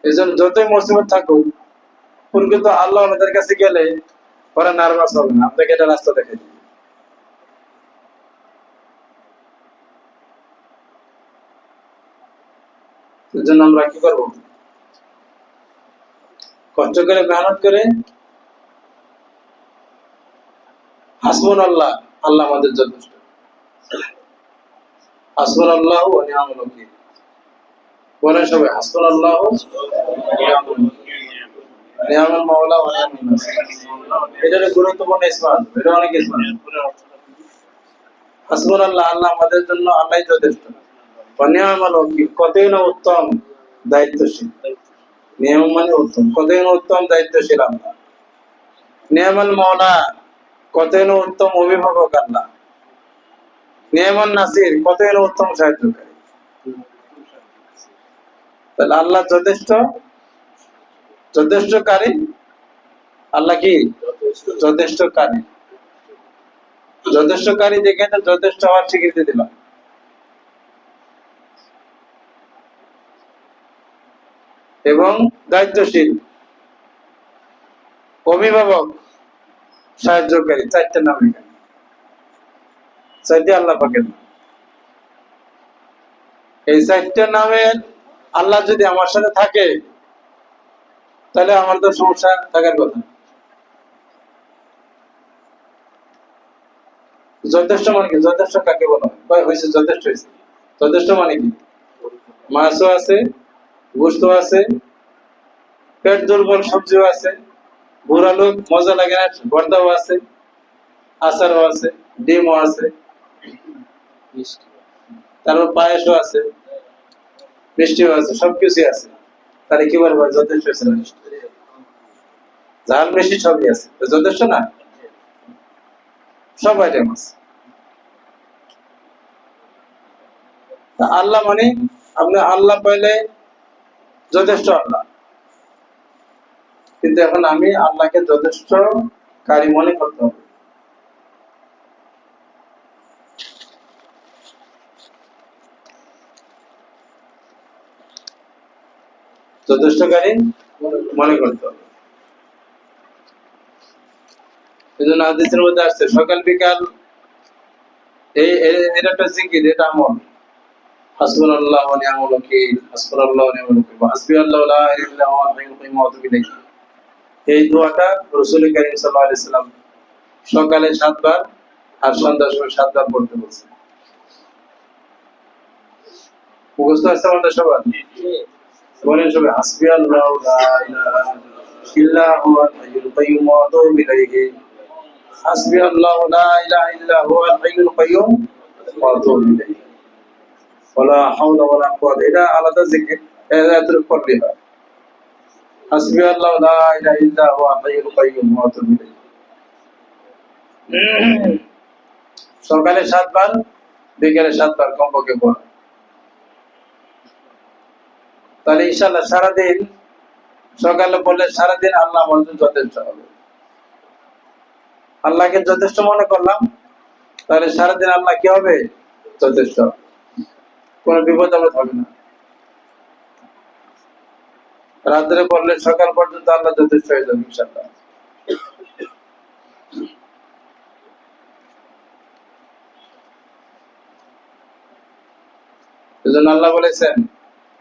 এই জন্য যতই মুসিবত থাকুক, প্রকৃত আল্লাহ আমাদের কাছে গেলে ওরা নার্ভাস হবে না, আপনাকে একটা রাস্তা দেখে দিবে। এই জন্য আমরা কি করবো, কষ্ট করে মেহনত করে হাসবুন আল্লাহ, আল্লাহ আমাদের যথেষ্ট, হাসবুন আল্লাহ ওয়া নি'মাল ওয়াকিল। বলেন সবাই হাসবুন আল্লাহ ওয়া নি'মাল মাওলা ওয়া নি'মাল নাসির। এটা গুরুত্বপূর্ণ ইসমান, এটা অনেক ইসমান। হাসবুন আল্লাহ, আল্লাহ আমাদের জন্য, আল্লাহই যথেষ্ট। নিয়ামাল ওয়াকিল, কতই না উত্তম দায়িত্বশীল। নিয়ম মানে উত্তম, কতই না উত্তম দায়িত্বশীল আল্লাহ। নিয়ামাল মাওলা, কতই না উত্তম অভিভাবক আল্লাহ। নিয়ামান নাসির, কতই না উত্তম সাহায্যকারী। তাহলে আল্লাহ যথেষ্ট, যথেষ্টকারী। আল্লাহ কি যথেষ্টকারী? যথেষ্টকারী দেখে তো যথেষ্ট হওয়ার স্বীকৃতি দিলাম। এবং দায়িত্বশীল, অভিভাবক, সাহায্যকারী, চারটা নাম এখানে, চারটি আল্লাহ পাকের নাম। এই চারটা নামের আল্লাহ যদি আমার সাথে থাকে, তাহলে আমার তো সমস্যা থাকার কথা। যথেষ্ট মানে কি? যথেষ্ট কাকে বলা হয়? হয়েছে, যথেষ্ট হয়েছে। যথেষ্ট মানে কি? মাছও আছে, গোস্ত আছে, পেট দুর্বল সবজিও আছে, বুড়া লোক মজা লাগে না ভর্তাও আছে, আচারও আছে, ডিমও আছে, তারপর পায়েসও আছে, মিষ্টিও আছে, সবকিছুই আছে। তাহলে কি বলবো? যথেষ্ট হয়েছে না? ঝাল মিষ্টি সবই আছে, যথেষ্ট না? সব আইটেম আছে। আল্লাহ মানে আপনি আল্লাহ পাইলে যথেষ্ট আল্লাহ। কিন্তু এখন আমি আল্লাহকে যথেষ্ট কারি মনে করতে হবে। যথেষ্টকারী মনে করতে হবে। এই জন্য হাদিসের মধ্যে আসছে সকাল বিকাল এটা একটা জিকির, এটা আমল। হাসবুনাল্লাহু ওয়া নি'মাল ওয়াকিল, হাসবুনাল্লাহু ওয়া নি'মাল ওয়াকিল, হাসবিয়াল্লাহু লা ইলাহা ইল্লা হুয়াল হাইয়ুল কাইয়্যুম ওয়া আতুবু ইলাইহি। এই দোয়াটা রাসূল কারীম সাল্লাল্লাহু আলাইহি সাল্লাম সকালে 7 বার আর সন্ধ্যার সময় 7 বার পড়তে বলছেন। মুখস্থ আছে আমাদের সবার? বলেন সবাই, হাসবিয়াল্লাহু লা ইলাহা ইল্লা হুয়াল হাইয়ুল কাইয়্যুম ওয়া আতুবু ইলাইহি। হাসবিয়াল্লাহু লা ইলাহা ইল্লা হুয়াল হাইয়ুল কাইয়্যুম ওয়া আতুবু ইলাইহি। ওয়ালা হাওলা ওয়ালা কুওয়াতা, এটা আলাদা জিকির, এতটুকু পড়লে হয়। হাসবিয়াল্লাহু লা ইলাহা ইল্লা হুয়াল হাইয়ুল কাইয়্যুম ওয়া আতুবু ইলাইহি। সকালে 7 বার, বিকেলে 7 বার কমপক্ষে পড়া। তাহলে ইনশাআল্লাহ সারাদিন সকালে পড়লে সারাদিন আল্লাহ আমার জন্য যথেষ্ট হবে। আল্লাহকে যথেষ্ট মনে করলাম, তাহলে সারাদিন আল্লাহ কি হবে? যথেষ্ট। কোনো বিপদ আপদ হবে না। রাত্রে পড়লে সকাল পর্যন্ত আল্লাহ যথেষ্ট হয়ে যাবে ইনশাআল্লাহ। এজন্য আল্লাহ বলেছেন,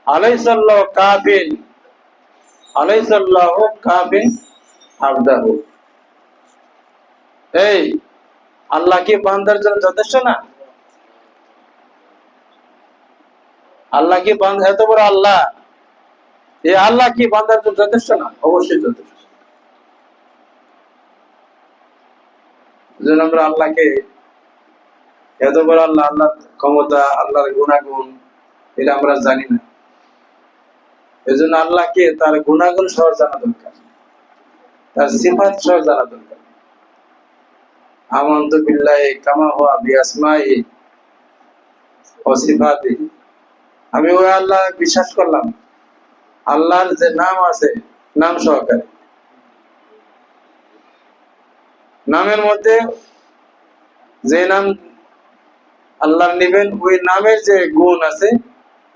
আলাইসাল্লাহু কাফিন, আলাইসাল্লাহু কাফিন আবদাহু। এই আল্লাহ কি বান্দার জন্য যথেষ্ট না? আল্লাহ কি বান্দা, এত বড় আল্লাহ, এই আল্লাহ কি বান্দার জন্য যথেষ্ট না? অবশ্যই যথেষ্ট। যেন আমরা আল্লাহকে, এত বড় আল্লাহ, আল্লাহর ক্ষমতা, আল্লাহর গুণাগুণ এটা আমরা জানি না। এই জন্য আল্লাহকে তার গুণাগুণ সহ জানা দরকার, তার সিফাত সহ জানা দরকার। আমানতু বিল্লাহি কামা হুয়া বিআসমাইহি ওয়া সিফাতিহি। আমি ওই আল্লাহ বিশ্বাস করলাম, আল্লাহর যে নাম আছে নাম সহকারে। নামের মধ্যে যে নাম আল্লাহ নিবেন, ওই নামের যে গুণ আছে,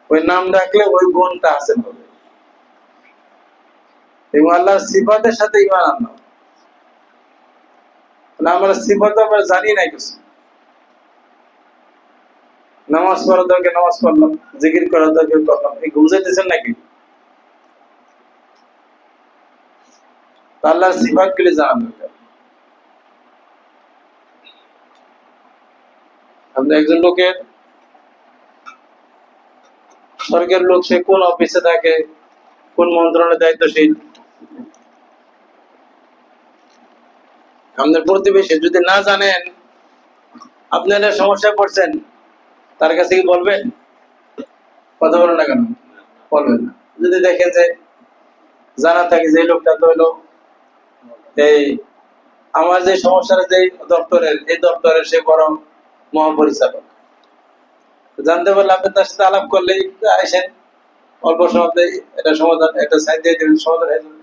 ওই নাম ডাকলে ওই গুণটা হাসিল হবে। এবং আল্লাহর সিফাতের সাথে ঈমান আনলাম। আমরা সিফাত আমরা জানি না কিছু। নামাজ পড়া দরকার, নামাজ পড়লাম, জিকির করা দরকার করলাম, এই বুঝাইতেছেন নাকি? আল্লাহর সিফাত গুলি জানা দরকার। আপনি একজন লোকের, স্বর্গের লোক, সে কোন অফিসে থাকে, কোন মন্ত্রণালয়ে দায়িত্বশীল, আমাদের প্রতিবেশী যদি না জানেন, আপনারা সমস্যায় পড়ছেন, তার কাছে কি বলবেন? কথা বলেন না কেন? বলবেন না। যদি দেখেন যে জানা থাকে যে এই লোকটা তো হলো এই আমার যে সমস্যার যে দপ্তরের, এই দপ্তরের সে বড় মহাপরিচালক, জানতে পারলে আপনি তার সাথে আলাপ করলে আসেন, অল্প সময় এটা সমাধান, একটা সাইড দিয়ে দেবেন, সমাধান হয়ে যাবে।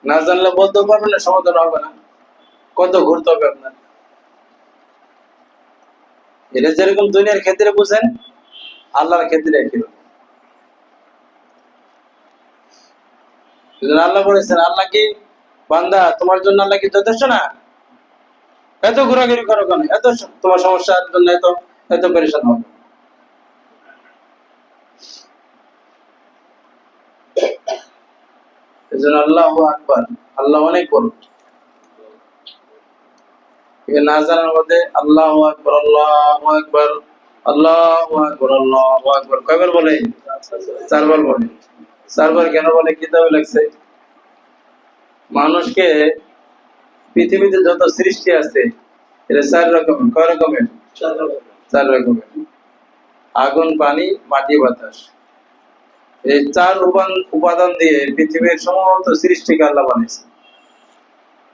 না জানলে বলতে পারবেন না, সমাধান হবে না। কত ঘুরতে হবে আপনার। এটা যেরকম দুনিয়ার ক্ষেত্রে বুঝেন, আল্লাহর ক্ষেত্রে একই রকম। আল্লাহ বলেছেন, আল্লাহ কি বান্দা তোমার জন্য আল্লাহ কি যথেষ্ট না? এত ঘোরাঘুরি করো কেন? এত তোমার সমস্যার জন্য এত এত পরেশান হবে। এজন্য আল্লাহু আকবার, আল্লাহ অনেক বড়। না জানার মধ্যে আল্লাহু আকবার, আল্লাহু আকবার, আল্লাহু আকবার, আল্লাহু আকবার কয়বার বলে? 4 বার বলে। 4 বার কেন বলে? কিতাবে লেখছে, মানুষকে পৃথিবীতে যত সৃষ্টি আছে এটা 4 রকমের। কয় রকমের? 4 রকমের। আগুন, পানি, মাটি, বাতাস। এই 4 উপাদান দিয়ে পৃথিবীর সমস্ত সৃষ্টিকে আল্লাহ বানিয়েছে।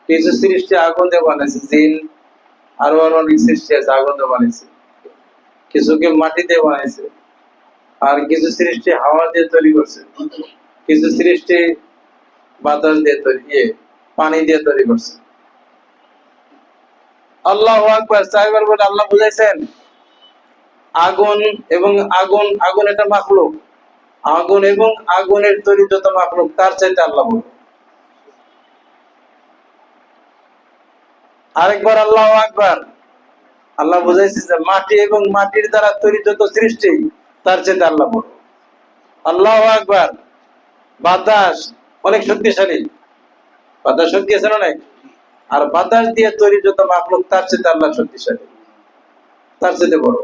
কিছু সৃষ্টি আগুন দিয়ে বানিয়েছে, জিন আরো আরো অনেক সৃষ্টি আছে আগুন দিয়ে বানিয়েছে। কিছুকে মাটি দিয়ে বানিয়েছে, আর কিছু সৃষ্টি হাওয়া দিয়ে তৈরি করছে, কিছু সৃষ্টি বাতাস দিয়ে তৈরি, পানি দিয়ে তৈরি করছে। আল্লাহু আকবার 4 বার বলে আল্লাহ বুঝাইছেন আগুন এবং আগুন, আগুন এটা মাখলুক, আগুন এবং আগুনের তৈরি যত মাখলুক তার চাইতে আল্লাহ বড়। আরেকবার আল্লাহু আকবার, আল্লাহ বুঝাইছে যে মাটি এবং মাটির দ্বারা তৈরি যত সৃষ্টি তার চাইতে আল্লাহ বড়। আল্লাহু আকবার, বাতাস অনেক শক্তিশালী, বাতাস শক্তি আছে না? অনেক। আর বাতাস দিয়ে তৈরি যত মাখলুক তার চাইতে আল্লাহ শক্তিশালী, তার চাইতে বড়।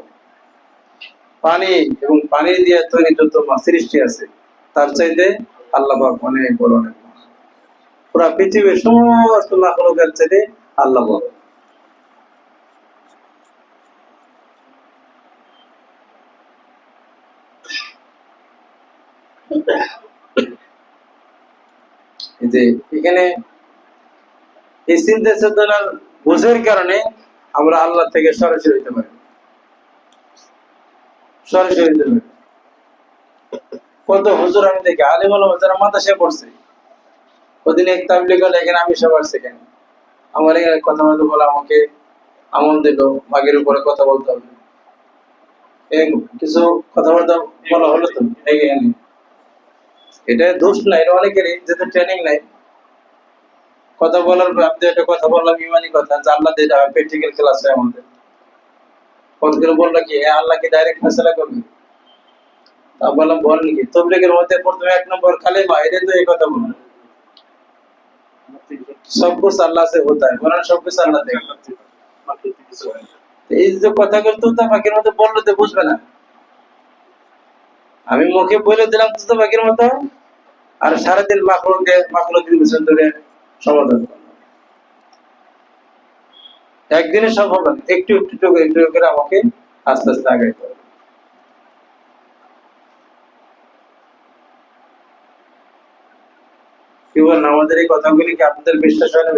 পানি এবং পানি দিয়ে তৈরি যত সৃষ্টি আছে তার চাইতে আল্লাহ পাক অনেক বড়, অনেক বড়। পুরা পৃথিবীর সমস্ত মাখলুকের চাইতে আল্লাহ বড়। যে এখানে এই চিন্তা চেতনার বোঝের কারণে আমরা আল্লাহ থেকে সরাসরি হইতে পারি, সরাসরি হইতে পারি। কত হুজুর আমি দেখি আলিম ওলামা যারা মাদ্রাসায় পড়ছে, ওদিন এক তাবলীগ হলো, এখানে আমি সবার সেখানে আমার এখানে কথা বলতে বলে আমাকে আমল দিল, মাগের উপরে কথা বলতে হবে, কিছু কথাবার্তা বলা হলো তো এখানে। এটা দোষ না, এটা অনেকেরই যেহেতু ট্রেনিং নাই। কথা বলার আপনি একটা কথা বললাম ইমানি কথা, আল্লাহ দিয়ে প্র্যাকটিক্যাল ক্লাস হয় আমাদের। কত করে বললো কি আল্লাহ কি ডাইরেক্ট ফেসলা করবে? তা বললাম বলেন কি, তবলিগের মধ্যে প্রথমে 1 নম্বর কালেমা, এটা তো এই কথা বললো সব কুছ আল্লাহ সে হোতা है, বলেন সব কিছু আল্লাহ থেকে। এই যে কথাগুলো তো বাকির মতো বললো তো বুঝবে না। আমি মুখে বলে দিলাম তো বাকির মতো, আর সারাদিন মাখলুকের পিছন ধরে সমাধান করলাম। একদিনে সব হবে না, একটু একটু একটু করে আমাকে আস্তে আস্তে আগাইতে হবে। কি বলেন, আমাদের এই কথাগুলি কি আপনাদের বিশ্বাস হয় না?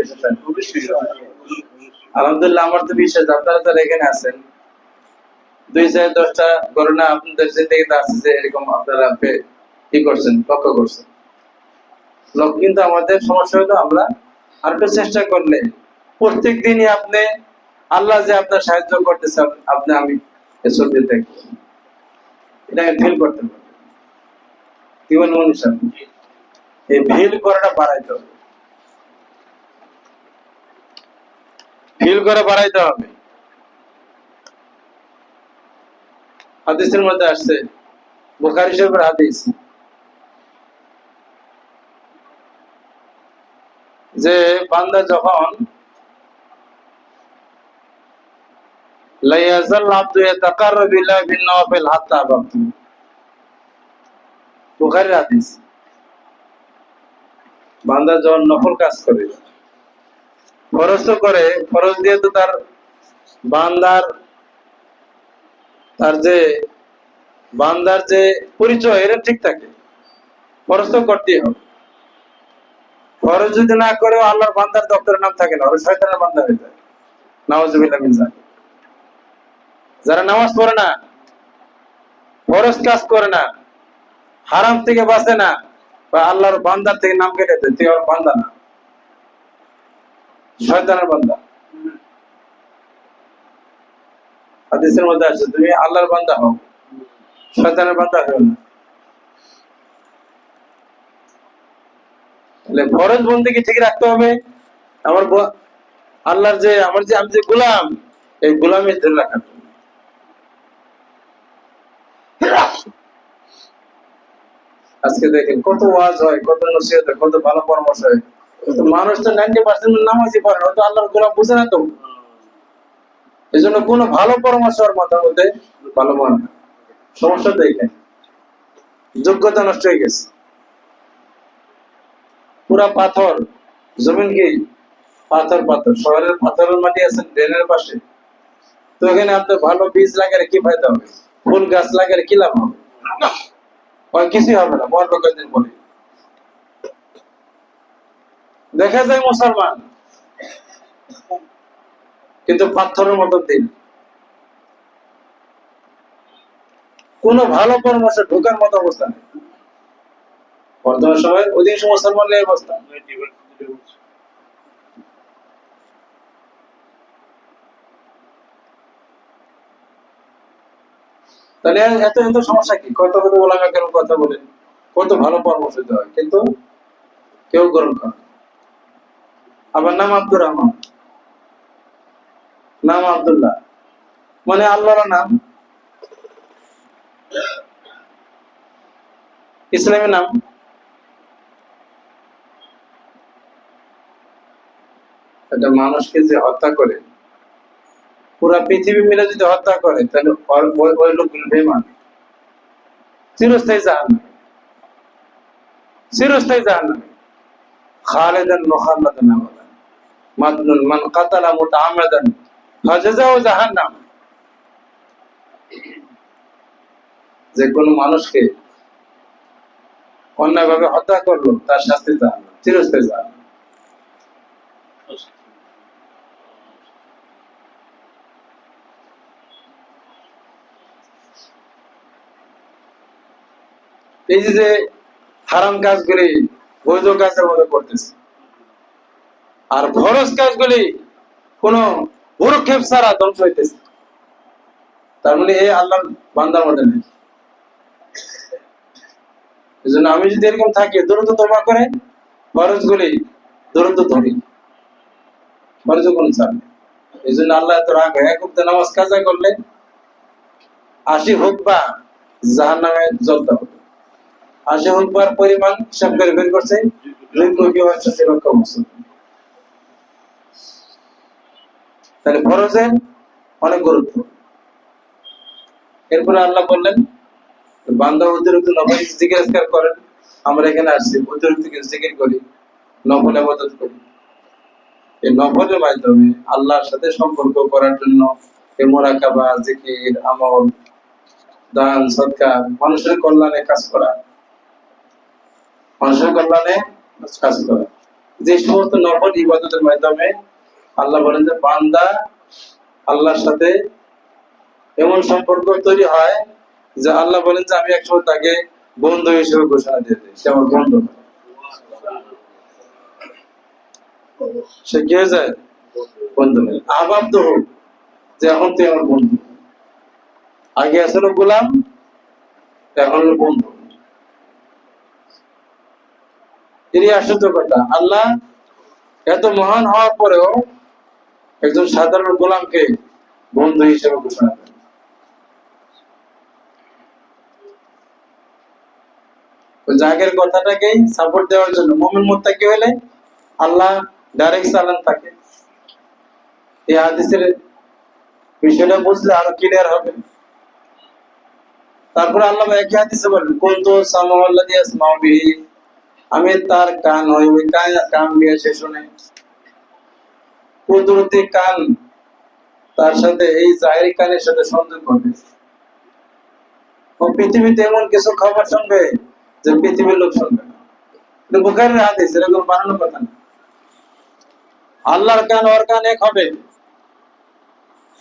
বিশ্বাস হয়? আলহামদুলিল্লাহ, আমার তো বিশ্বাস। আপনারা যারা এখানে আছেন 2-10টা ঘটনা আপনাদের জিন্দেগিতে আছে যে এরকম আপনারা কি করছেন, লক্ষ্য করছেন। কিন্তু আমাদের সমস্যা হলো আমরা আর একটু চেষ্টা করলে প্রত্যেক দিনই আপনি আল্লাহ যে আপনার সাহায্য করতেছেন, আপনি আমি এসব দিতে এটাকে ফিল করতে পারবেন। কি বলেন মনীষা? এই ফিল করাটা বাড়াইতে হবে, ফিল করে বাড়াইতে হবে। হাদিসের মধ্যে আসছে, বুখারী শরীফের হাদিস, যে বান্দা যখন লা ইয়াজাল আবদু ইয়াতাকাররাবু ইলাইহি বিন-নওয়াফিল হাত্তা আহাব্বতু, বুখারীর হাদিস। বান্দা যখন নফল কাজ করে, ফরজ তো করে, ফরজ দিয়ে তো তার বান্দার তার যে বান্দার যে পরিচয় এটা ঠিক থাকে। ফরজ তো করতেই হবে। ফরজ যদি না করে আল্লাহর বান্দার দপ্তরের নাম থাকে না, ওরা শয়তানের বান্দা হয়ে যায়। নাউজুবিল্লাহ মিন যালিক। যারা নামাজ পড়ে না, ফরজ কাজ করে না, হারাম থেকে বাঁচে না, বা আল্লাহর বান্দার থেকে নাম কেটে দেয়, তুই আমার বান্দা না, শয়তানের বান্দা। হাদিসের মধ্যে আছে তুমি আল্লাহর বান্দা হও, শয়তানের বান্দা হও না। তাহলে ফরজ বন্দেগী ঠিক রাখতে হবে। আমার আল্লাহর যে আমি যে গোলাম, এই গোলামি ধরে রাখার জন্য। আজকে দেখেন কত ওয়াজ হয়, কত নসিহত হয়, কত ভালো পরামর্শ হয়, কিন্তু মানুষ তো 90% নামাজই পড়ে না, তো আল্লাহর গোলাম বুঝে না তো। এই জন্য কোন ভালো পরামর্শ আর মাথার মধ্যে ভালো মনে হয়। সমস্যা তো এখানে, যোগ্যতা নষ্ট হয়ে গেছে। পুরা পাথর, জমিন কি পাথর পাথর, শহরের পাথরের মাটি আছে ড্রেনের পাশে, তো এখানে আপনার ভালো বীজ লাগালে কি ফায়দা হবে? ফুল গাছ লাগালে কি লাভ হবে? কিছুই হবে না, মরবে কয়েকদিন পরে। দেখা যায় মুসলমান কিন্তু পাথরের মতো দিন, কোন ভালো পরামর্শ ঢোকার মতো অবস্থা নেই। বর্তমান সময় অধিকাংশ মুসলমানের এই অবস্থা। তাহলে এত এত সমস্যা কি? কত কত ওলামা কেন কথা বলে, কত ভালো পরামর্শ দিতে হয়, কিন্তু কেউ গ্রহণ করে। আবার নাম আব্দুর রহমান, নাম আব্দুল্লাহ, মানে আল্লাহর নাম, ইসলামের নাম। একটা মানুষকে যে হত্যা করে, পুরা পৃথিবী মিলে যদি হত্যা করে, তাহলে ওই লোকগুলো বেঈমান, চিরস্থায়ী জাহান্নামে, চিরস্থায়ী জাহান্নামে, খালিদান মুখাল্লাদান আবাদান। মাদনুন মান কাতালা মুতাআম্মাদান ফাজাযাউ জাহান্নাম। যে কোন মানুষকে অন্যায়ভাবে হত্যা করলো, তার শাস্তি জাহান্নাম, চিরস্থায়ী জাহান্নাম। এই যে হারাম কাজগুলি বৈধ কাজের মধ্যে করতেছে, আর ফরজ কাজগুলি কোন ভুরুক্ষেপ ছাড়া ধ্বংস হইতেছে, তার মানে এই আল্লাহর বান্দার মধ্যে নেই। এই জন্য আমি যদি এরকম থাকি, দ্রুত তওবা করে ফরজ গুলি দ্রুত ধরি, ফরজ কোন ছাড় নেই। এই জন্য আল্লাহ এত রাগ হয়, এক ওয়াক্ত নামাজ কাজা করলে 80 হুকবা জাহান্নামে জ্বলতে হবে। 80 হুকবার পরিমাণ হিসাব করে বের করছে 2 লক্ষ বছর। তাহলে ফরজের অনেক গুরুত্ব। এরপরে আল্লাহ বললেন, বান্দা অতিরিক্ত নফল জিকির আজকার করেন। আমরা এখানে আসছি অতিরিক্ত কিছু জিকির করি, নফল ইবাদত করি। এই নফলের মাধ্যমে আল্লাহর সাথে সম্পর্ক করার জন্য এই মুরাকাবা, জিকির, আমল, দান, সদকা, মানুষের কল্যাণে কাজ করা, মানুষের কল্যাণে কাজ করা, যে সমস্ত নফল ইবাদতের মাধ্যমে আল্লাহ বলেন যে বান্দা আল্লাহর সাথে এমন সম্পর্ক তৈরি হয় যে আল্লাহ বলেন যে আমি একসময় তাকে বন্ধু হিসেবে ঘোষণা দিয়ে দিই, সে আমার বন্ধু। সে কি হয়ে যায়? বন্ধু। আবাধ্য হোক যে এখন তুই আমার বন্ধু, আগে আসলে গোলাম, এখন হলো বন্ধু। এরই আশ্চর্য কথা, আল্লাহ এত মহান হওয়ার পরেও একজন সাধারণ গোলামকে বন্ধু হিসেবে ঘোষণা দেন। জাগের কথাটাকেই সাপোর্ট দেওয়ার জন্য মুমিন মুত্তাকি হলে আল্লাহ ডাইরেক্ট চালান তাকে। এই হাদিসের বিষয়টা বুঝলে আরো ক্লিয়ার হবে। তারপরে আল্লাহ একই হাদিসে বলেন, কুনতু সামাউল্লাযী ইয়াসমাউ বিহি, আমি তার কান হই, ওই কান দিয়ে সে শুনে। কুদরতি কান তার সাথে এই জাহিরি কানের সাথে সংযোগ ঘটে। ও পৃথিবীতে এমন কিছু খবর শুনবে যে পৃথিবীর লোক শুনবে না। কিন্তু বুখারীর হাদিস, এরকম বানানোর কথা না। আল্লাহর কান ওর কান এক হবে।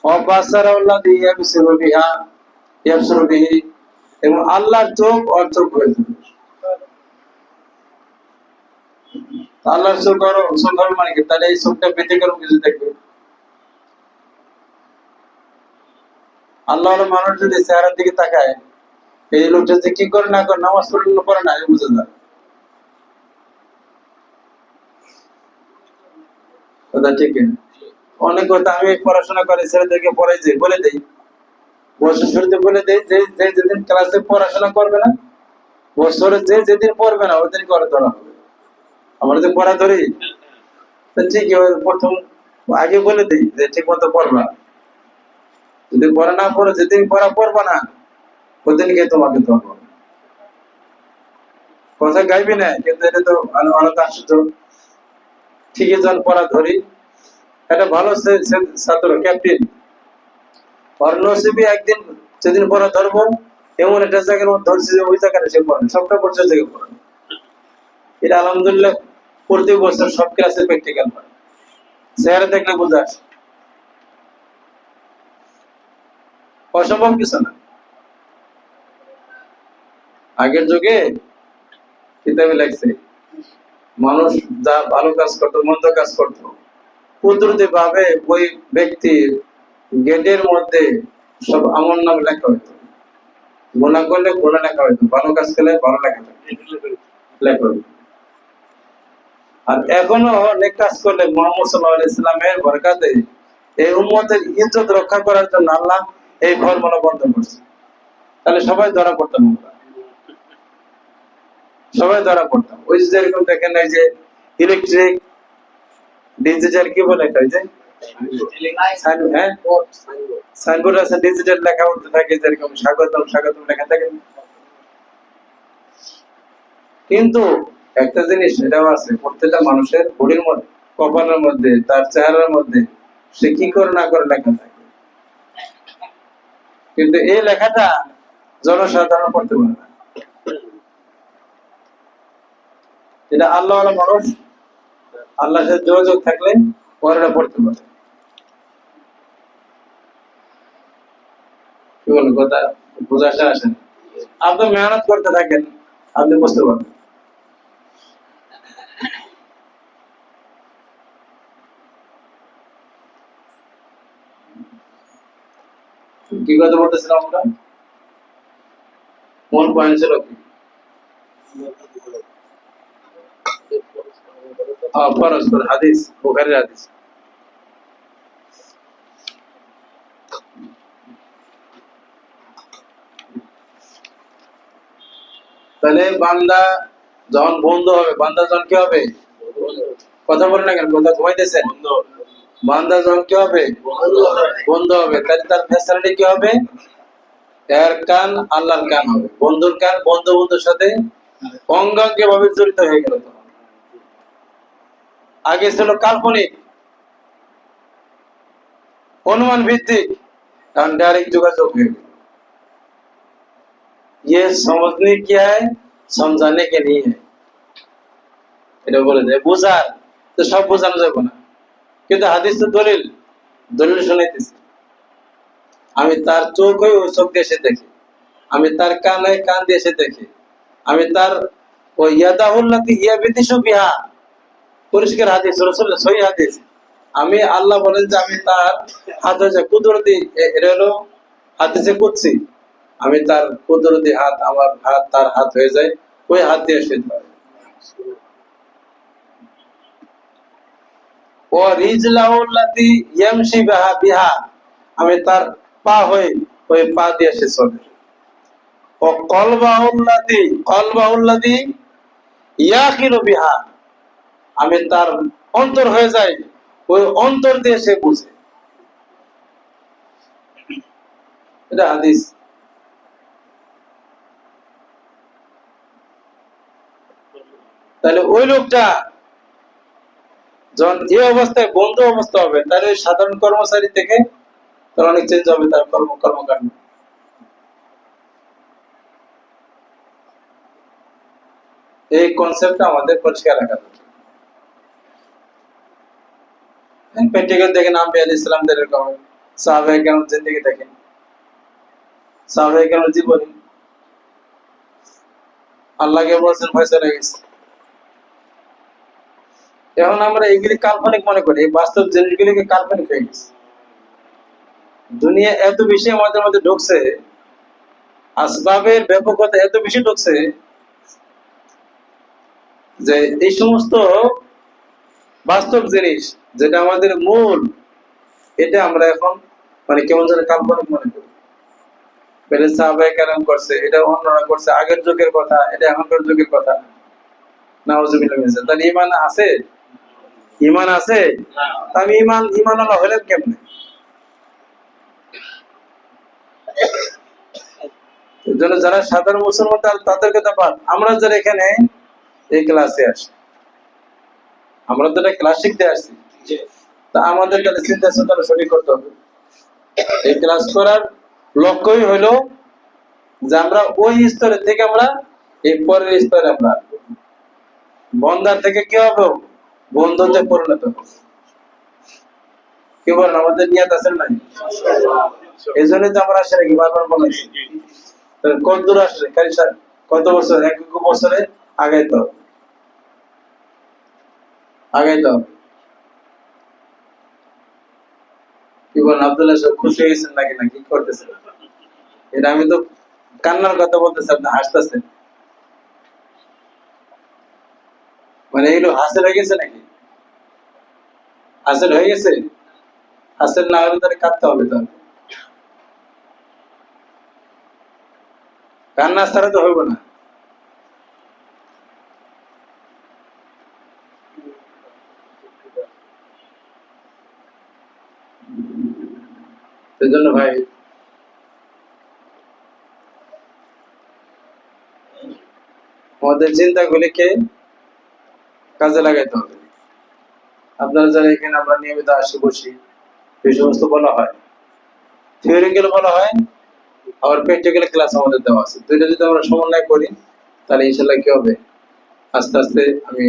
অবাসারাল্লাযী ইয়াবসুরু বিহা ইয়াবসুরু বিহি, এবং আল্লাহর চোখ ওর চোখ হয়ে যাবে। আল্লাহর চোখ ওর চোখ হবে মানে কি? তাহলে এই চোখটা ব্যতিক্রম কিছু দেখবে। আল্লাহর মানুষ যদি চেহারার দিকে তাকায়, এই লোকটা যে কি করে না করে, নামাজ পড়ে না, বুঝে যায়। কথা ঠিক না? অনেক কথা আমি পড়াশোনা করে ছেলেদেরকে পড়াইছি, বলে দেই, বছর শুরুতে বলে দেই যে যেদিন ক্লাসে পড়াশোনা করবে না, বছরে যেদিন পড়বে না ওই দিন করে ধরা হবে। আমরা যে পড়া ধরি, ঠিকই প্রথম আগে বলে দিই যে ঠিক মতো পড়বা। যদি পড়া না পড়ো, যেদিন পড়া পড়বা না ওই দিনকে তোমাকে ধরবো। কথা গাইবি না, কিন্তু এটা তো অনেক আশ্চর্য। ঠিকই যখন পড়া ধরি, একটা ভালো ছাত্র ক্যাপ্টেন, ওর নসিবে একদিন যেদিন পড়া ধরবো, এমন একটা জায়গার মধ্যে ধরছি যে ওই জায়গাটা সে পড়ে সবটা পড়ছে জায়গায় পড়ে। এটা আলহামদুলিল্লাহ প্রতি বছর সব ক্লাসে প্র্যাকটিক্যাল হয়। চেহারা দেখলে বোঝা আসে, অসম্ভব কিছু না। আগের যুগে কিতাবে লেখছে, মানুষ যা ভালো কাজ করতো, মন্দ কাজ করতো, কুদরতি ভাবে ওই ব্যক্তির গেটের মধ্যে সব আমল নাম লেখা হইতো। গুনাহ করলে গুনাহ লেখা হইতো, ভালো কাজ করলে ভালো লেখা লেখা হইতো। আর এখনো অনেক কাজ করলে মুহাম্মদ সাল্লাল্লাহু আলাইহি সাল্লামের বরকতে এই উম্মতের ইজ্জত রক্ষা করার জন্য আল্লাহ এই ফর্মুলা বন্ধ করছে। তাহলে সবাই ধরা পড়তাম, সবাই ধরা পড়তাম। ওই যে যেরকম দেখেন, এই যে ইলেকট্রিক ডিজিটাল কি বলে এটা, যে সাইনবোর্ড আছে, ডিজিটাল লেখা উঠতে থাকে, যেরকম স্বাগতম স্বাগতম লেখা থাকে। কিন্তু একটা জিনিস এটাও আছে, প্রত্যেকটা মানুষের বডির মধ্যে, কপালের মধ্যে, তার চেহারার মধ্যে সে কি করে না করে লেখা থাকে। কিন্তু এই লেখাটা জনসাধারণ পড়তে পারে না। এটা আল্লাহ মানুষ আল্লাহর সাথে যোগাযোগ থাকলে ওরা পড়তে পারে। কি বলবো, কথা বোঝা আসে। আপনি মেহনত করতে থাকেন, আপনি বুঝতে পারবেন। কি কথা বলতেছিলাম আমরা? কোন পয়েন্ট ছিল কি? ফরজ হাদিস, বুখারীর হাদিস। তাহলে বান্দা যখন বন্ধ হবে, বান্দা যখন কি হবে? কথা বলে না কেন, কথা ঘুমাইতেছেন? বান্দা যখন কি হবে? বন্ধ হবে। তাহলে তার ফ্যাসিলিটি কি হবে? এর কান আল্লাহর কান হবে, বন্ধুর কান বন্ধুর সাথে অঙ্গাঙ্গি ভাবে জড়িত হয়ে গেল। আগে ছিল কাল্পনিক, অনুমান ভিত্তিক, এখন ডাইরেক্ট যোগাযোग হয়ে गया। ये समझने क्या है, समझाने के लिए है। এটা বলে দেয় বুঝার, তো সব বোঝানো যাবে না। কিন্তু হাদিস তো দলিল, দলিল শোনাইতেছে। আমি তার চোখ হয়ে ওই চোখ দিয়ে এসে দেখি, আমি তার কান হয়ে কান দিয়ে এসে দেখি, আমি তার ওই ইয়াদাহুল্লাতি ইয়াবিতিসু বিহা, পরিষ্কার হাদিস, রাসূলের সহিহ হাদিস। আমি আল্লাহ বলেন যে আমি তার হাত হয়ে কুদরতি, এটা হলো হাদিসে কুদসি, আমি তার কুদরতি হাত, আমার হাত তার হাত হয়ে যায়, ওই হাত দিয়ে এসে ধরে। ও রিজলাহুল্লাতি ইয়ামশি বিহা, আমি তার পা হয়ে ওই পা দিয়ে এসে চলে। ও কলবাহুল্লাতি ইয়াকিলু বিহা, আমি তার অন্তর হয়ে যাই, ওই অন্তর দিয়ে সে বুঝে। এটা হাদিস। তাহলে ওই লোকটা যখন এই অবস্থায় বন্ধ অবস্থা হবে, তাহলে ওই সাধারণ কর্মচারী থেকে তার অনেক চেঞ্জ হবে, তার কর্মকাণ্ড। এই কনসেপ্টটা আমাদের পরিষ্কার রাখা দরকার। প্র্যাকটিক্যাল দেখেন আম্বিয়া আলাইহিস সালামদের এরকম, সাহাবায়ে কেরাম জিন্দেগি দেখেন, সাহাবায়ে কেরাম জীবনী আল্লাহকে বলছেন ফয়সালা হয়ে গেছে। এখন আমরা এগুলি কাল্পনিক মনে করি, এই বাস্তব জিনিসগুলিকে কাল্পনিক হয়ে গেছে। দুনিয়া এত বেশি আমাদের মধ্যে ঢুকছে, আসবাবের ব্যাপকতা এত বেশি ঢুকছে যে এই সমস্ত বাস্তব জিনিস যেটা আমাদের মূল, এটা আমরা এখন মানে কেমন যেন কাল্পনিক মনে করি। পরে সাহাবায়ে কেরাম করছে, এটা অন্যরা করছে, আগের যুগের কথা, এটা এখনকার যুগের কথা। নাউজুবিল্লাহ মিন যালিক। তাহলে ঈমান আছে? ঈমান আছে? আমি ঈমান আল্লাহ হলেন কেমনে? এর জন্য যারা সাধারণ মুসলমান তাদের কথা বাদ, আমরা যারা এখানে এই ক্লাসে আসি, আমরা তো একটা ক্লাস শিখতে আসছি, তা আমাদের তাহলে চিন্তা চেতনা সঠিক করতে হবে। এই ক্লাস করার লক্ষ্যই হলো যে আমরা ওই স্তরে থেকে আমরা এই পরের স্তরে আমরা বন্দার থেকে কি হবে, বন্ধুতে পরিণত হবে। কি বলেন, আমাদের নিয়ত আছে নাই? এই জন্যই তো আমরা আসলে কি বারবার বলেছি, কত দূর আসলে কত বছর, এক বছরে আগাইতে হবে, আগাইতে হবে। কি বলেন আব্দুল্লাহ সাহেব, খুশি হয়েছেন নাকি, না কি করতেছেন? এটা আমি তো কান্নার কথা বলতেছি, আপনি হাসতেছেন, মানে এগুলো হাসিল হয়ে গেছে নাকি? হাসিল হয়ে গেছে? হাসিল না হলে তাহলে কাঁদতে হবে, তাহলে কান্না ছাড়া তো হইব না। সেজন্য ভাই আমাদের চিন্তাগুলিকে কাজে লাগাইতে হবে। আপনারা যারা এখানে আমরা নিয়মিত আসি বসি, এই সমস্ত বলা হয়, থিওরিক্যাল বলা হয়, আবার প্র্যাকটিক্যাল ক্লাস আমাদের দেওয়া আছে। দুইটা যদি আমরা সমন্বয় করি তাহলে ইনশাল্লাহ কি হবে, আস্তে আস্তে আমি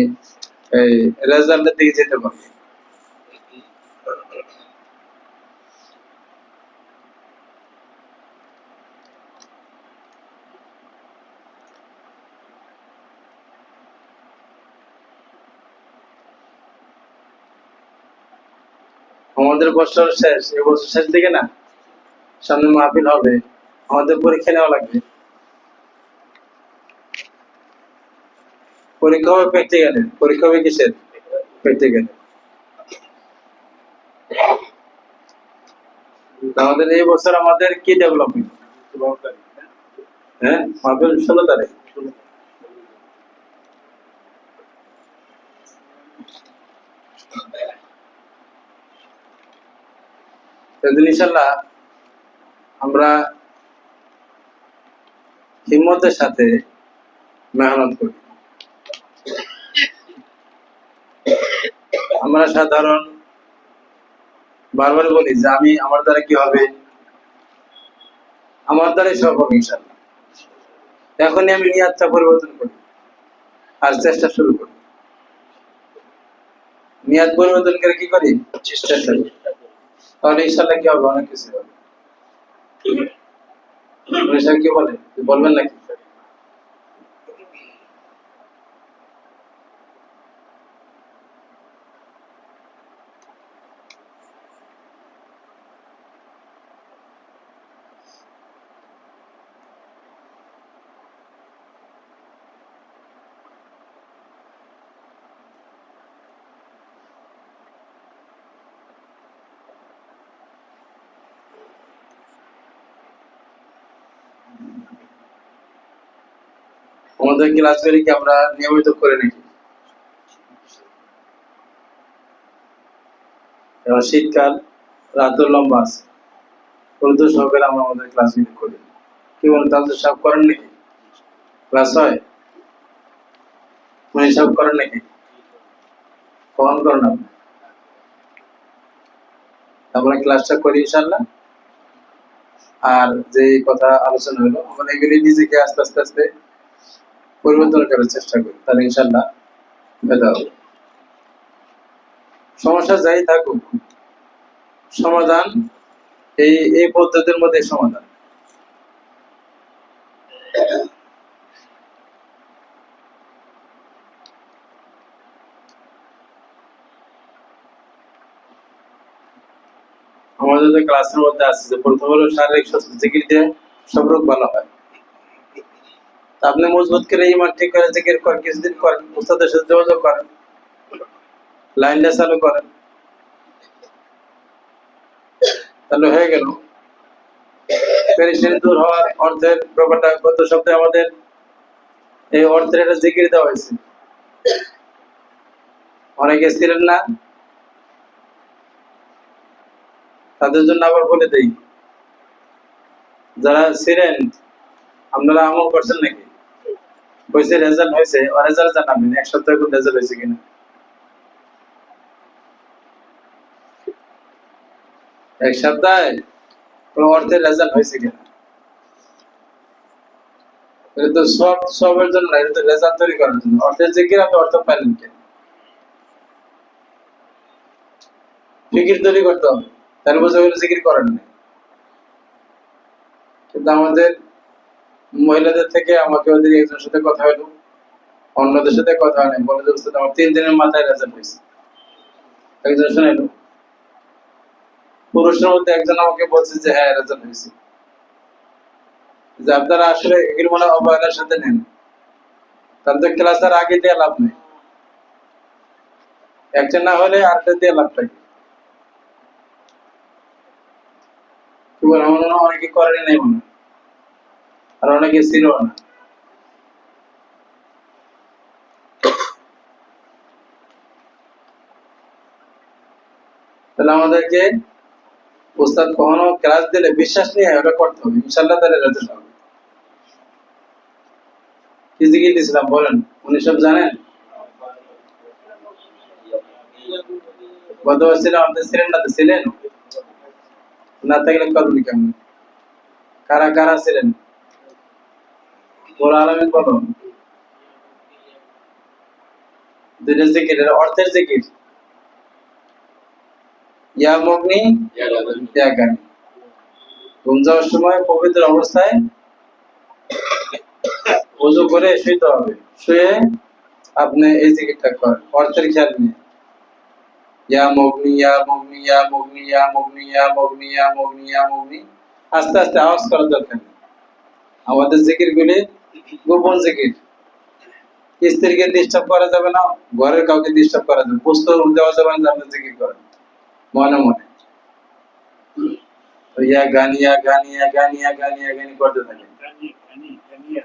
এই রেজাল্টের দিকে যেতে পারবো। আমাদের বছর শেষ, এবছর শেষ দিকে না, সামনে মাহফিল হবে, আমাদের পরীক্ষা নেওয়া লাগবে। পরীক্ষা হবে প্র্যাকটিক্যালে, পরীক্ষা হবে কিসের? প্র্যাকটিক্যালে। আমাদের এই বছর আমাদের কি ডেভেলপমেন্ট? হ্যাঁ, মাহফিল 16 তারিখ। ইনশাল্লাহ আমরা হিম্মতের সাথে মেহনত করি। আমরা সাধারণ বারবার বলি যে আমি, আমার দ্বারা কি হবে, আমার দ্বারাই সব হবে ইনশাল্লাহ। এখনই আমি নিয়াতটা পরিবর্তন করি আর চেষ্টা শুরু করি। নিয়াত পরিবর্তন করে কি করি, চেষ্টা করি, তাহলে ইনশাল্লাহ কি হবে, অনেক কিছু হবে। কি বলে, বলবেন নাকি? আমাদের ক্লাসগুলি কি আমরা নিয়মিত করে নাকি? এবার শীতকাল, রাতের লম্বা আছে, গুরুত্ব সহকারে আমরা আমাদের ক্লাসগুলি করি। কি বলেন, তাহলে সব করেন নাকি? ক্লাস হয়, মানে সব করেন নাকি? কখন করেন আপনি? আমরা ক্লাসটা করি ইনশাল্লাহ। আর যে কথা আলোচনা হলো, আমরা এগুলি নিজেকে আস্তে আস্তে আস্তে পরিবর্তন করার চেষ্টা করি, তাহলে ইনশাল্লাহ ভেদা হবে। সমস্যা যাই থাকুক, সমাধান এই এই পদ্ধতির মধ্যে সমাধান। আমাদের যে ক্লাসের মধ্যে আছে যে প্রথম হলো শারীরিক স্বাস্থ্য, জিকির দিয়ে সব রোগ ভালো হয়। তা আপনি মজবুত করে ইমান ঠিক করে জিকির করেন, কিছুদিন করেন, উস্তাদের সাথে যোগাযোগ করেন, লাইনটা চালু করেন, তাহলে হয়ে গেল। পেরেশানি দূর হওয়ার অর্থের ব্যাপারটা গত সপ্তাহে আমাদের এই অর্থের একটা জিকির দেওয়া হয়েছে, অনেকে ছিলেন না, তাদের জন্য আবার বলে দেই, যারা ছিলেন আপনারা আমল করছেন নাকি? হয়েছে, রেজাল্ট হয়েছে, রেজাল্ট জানাবেন এক সপ্তাহে কোন রেজাল্ট হয়েছে কিনা। এক সপ্তাহে কোনো অর্থের রেজাল্ট হয়েছে কিনা। এটা তো সব সবের জন্য না, এটা তো রেজাল্ট তৈরি করার জন্য। অর্থের জিকির আপনি অর্থ পাইলেন কেন? ফিকির তৈরি করতে হবে, তাহলে বোঝা গেল জিকির করেন না। কিন্তু আমাদের মহিলাদের থেকে আমাকে ওদের একজনের সাথে কথা হলো, অন্যদের সাথে কথা হয় নাই, বলে যে উস্তাদ আমার 3 দিনের মাথায় রেজাল্ট হয়েছে। একজন শুনাইলো, পুরুষের মধ্যে একজন আমাকে বলছে যে হ্যাঁ রেজাল্ট হয়েছে। যে আপনারা আসলে এগুলো মনে হয় অবহেলার সাথে নেন, তাহলে তো ক্লাস আর আগে দিয়ে লাভ নেই, একটা না হলে আরেকটা দিয়ে লাভ থাকে। কি বলে আমার মনে হয় অনেকে করেনি নাই মনে হয়, আর অনেকে ছিল না। তাহলে আমাদেরকে উস্তাদ কখনো ক্লাস দিলে বিশ্বাস নিয়ে ওটা করতে হবে, ইনশাল্লাহ তাহলে রেজাল্ট হবে। কি জিজ্ঞেস দিয়েছিলাম বলেন, উনি সব জানেন? গতবার ছিলাম, আপনি ছিলেন না? তো ছিলেন, না থাকলে করবেন কেমন? কারা কারা ছিলেন? ওরা আলমী বলো, দুইটা জিকির, অর্থের জিকির, ইয়া মগ্নি ইয়া গানি। ঘুম যাওয়ার সময় পবিত্র অবস্থায় ওযু করে শুইতে হবে, শুয়ে আপনি এই জিকিরটা করেন অর্থের খেয়াল নিয়ে, ইয়া মগ্নি ইয়া মগ্নি ইয়া মগ্নি ইয়া মগ্নি ইয়া মগ্নি ইয়া মগ্নি ইয়া মগ্নি। আস্তে আস্তে আওয়াজ করার দরকার নেই। আমাদের জিকির গুলি গোপন জিকির, স্ত্রীকে ডিস্টার্ব করা যাবে না, ঘরের কাউকে ডিস্টার্ব করা যাবে, বুঝতে দেওয়া যাবে না যে আপনি জিকির করেন মনে মনে। তো ইয়া গানিয়া গানিয়া গানিয়া গানিয়া গানি করতে থাকেন,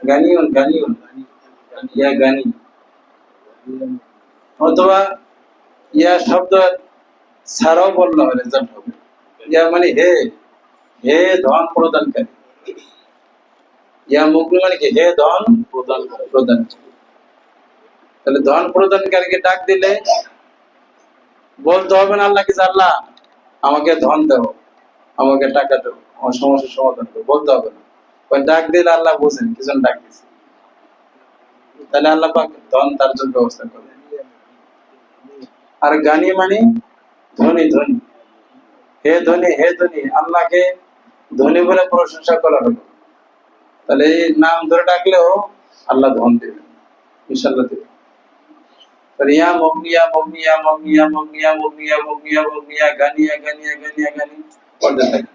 গানিউন গানিউন ইয়া গানি। অথবা ইয়া শব্দ ছাড়াও বললে হবে, রেজাল্ট হবে। ইয়া মানে হে, হে ধন প্রদানকারী। ইয়া মুগ্নি মানে কি? হে ধন প্রদান। তাহলে ধন প্রদানকারীকে ডাক দিলে বলতে হবে না আল্লাহকে যে আল্লাহ আমাকে ধন দাও, আমাকে টাকা দাও, আমার সমস্যার সমাধান করো, বলতে হবে না। ওই ডাক দিলে আল্লাহ বোঝেন কিজন ডাক দিচ্ছে, তাহলে আল্লাহ পাক ধন তার জন্য ব্যবস্থা করবে। আর গানি মানে ধনী ধনী, হে ধনী হে ধনী, আল্লাহকে ধনী বলে প্রশংসা করা হলো, তাহলে এই নাম ধরে ডাকলেও আল্লাহ ধন দেবেন, ইনশাআল্লাহ দেবেন। ইয়া মগনিয়া মগনিয়া মগনিয়া মগনিয়া মগনিয়া মগনিয়া মগনিয়া গানিয়া গানিয়া গানিয়া গানি করতে থাকে,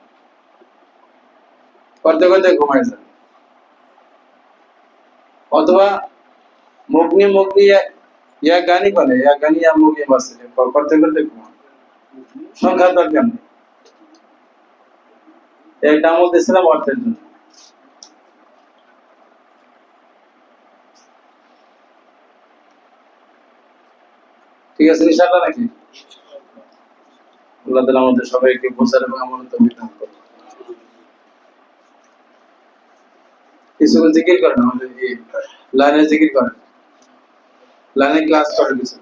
করতে করতে ঘুমায় যাবে। অথবা মগনি মগনি ইয়া গানি বলে, ইয়া গানিয়া মগনিয়া বাসে করতে করতে ঘুমায়, সংখ্যা দরকার নেই। এটা আমল দিয়েছিলাম অর্থের জন্য। ঠিক আছে ইনশাআল্লাহ নাকি? আল্লাহ তাআলা আমাদের সবাইকে বোঝার এবং আমলের তৌফিক দান করুন। কিছু জিকির করেন, আমাদের এই লাইনে জিকির করেন, লাইনে ক্লাস করেন কিছু।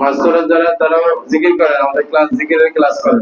মাসুরের দ্বারা তারা জিকির করে, আমাদের ক্লাস জিকিরের ক্লাস করে।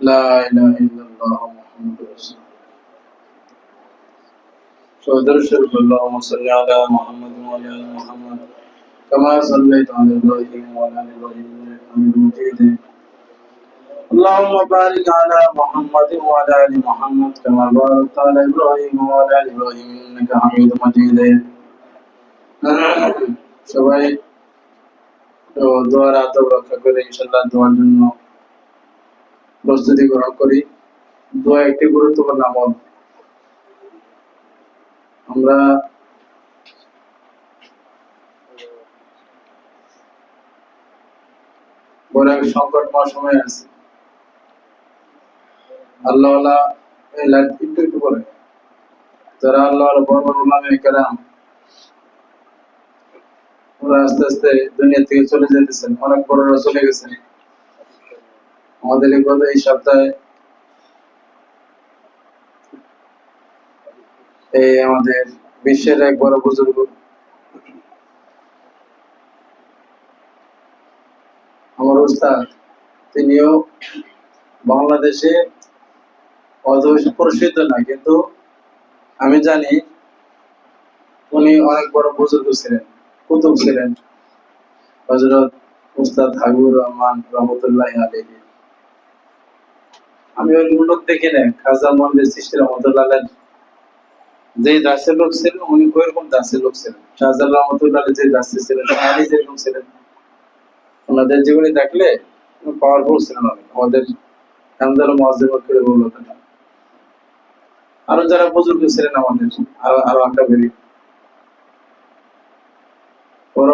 لا إله إلا الله محمد رسول الله. درشد اللهم صل على محمد وعلى آل محمد كما صليت على إبراهيم وعلى آل إبراهيم إنك حميد مجيد. اللهم بارك على محمد وعلى آل محمد كما باركت على إبراهيم وعلى آل إبراهيم إنك حميد مجيد. সবাই দোয়ার আদব রক্ষা করে ইনশাআল্লাহ দোয়ার জন্য প্রস্তুতি গ্রহণ করি। দোয়া একটি গুরুত্বপূর্ণ আমল। আমরা বড় এক সংকটময় সময়ে আছি। আল্লাহ একটু করে যারা আল্লাহর বড় বড় উলামায়ে কেরাম ওরা আস্তে আস্তে দুনিয়া থেকে চলে যেতেছেন, অনেক বড়রা চলে গেছেন। আমাদের এই সপ্তাহে এই আমাদের বিশ্বের এক বড় বুজুর্গ আমার উস্তাদ, তিনিও বাংলাদেশে অবশ্য প্রসিদ্ধ না, কিন্তু আমি জানি উনি অনেক বড় বুজুর্গ ছিলেন, কুতুব ছিলেন, হযরত উস্তাদ হাবিবুর রহমান রহমতুল্লাহি আলাইহি। আমি ওই লোক দেখি না, খাজা মন্দির সৃষ্টি রহমতুল্লাহ আলাইহি যে দাসের লোক ছিলেন, উনি কোরকম দাসের লোক ছিলেন। শাহজালাল রহমতুল্লাহ আলাইহি যে দাসী ছিলেন, আলী যেরকম ছিলেন, ওনাদের জীবনী দেখলে পাওয়ারফুল ছিলেন অনেক। আমাদের হামদাল মুআজ্জিম করে বলতেন। আরো যারা বুজুর্গ ছিলেন আমাদের, আরো একটা বেরি বড়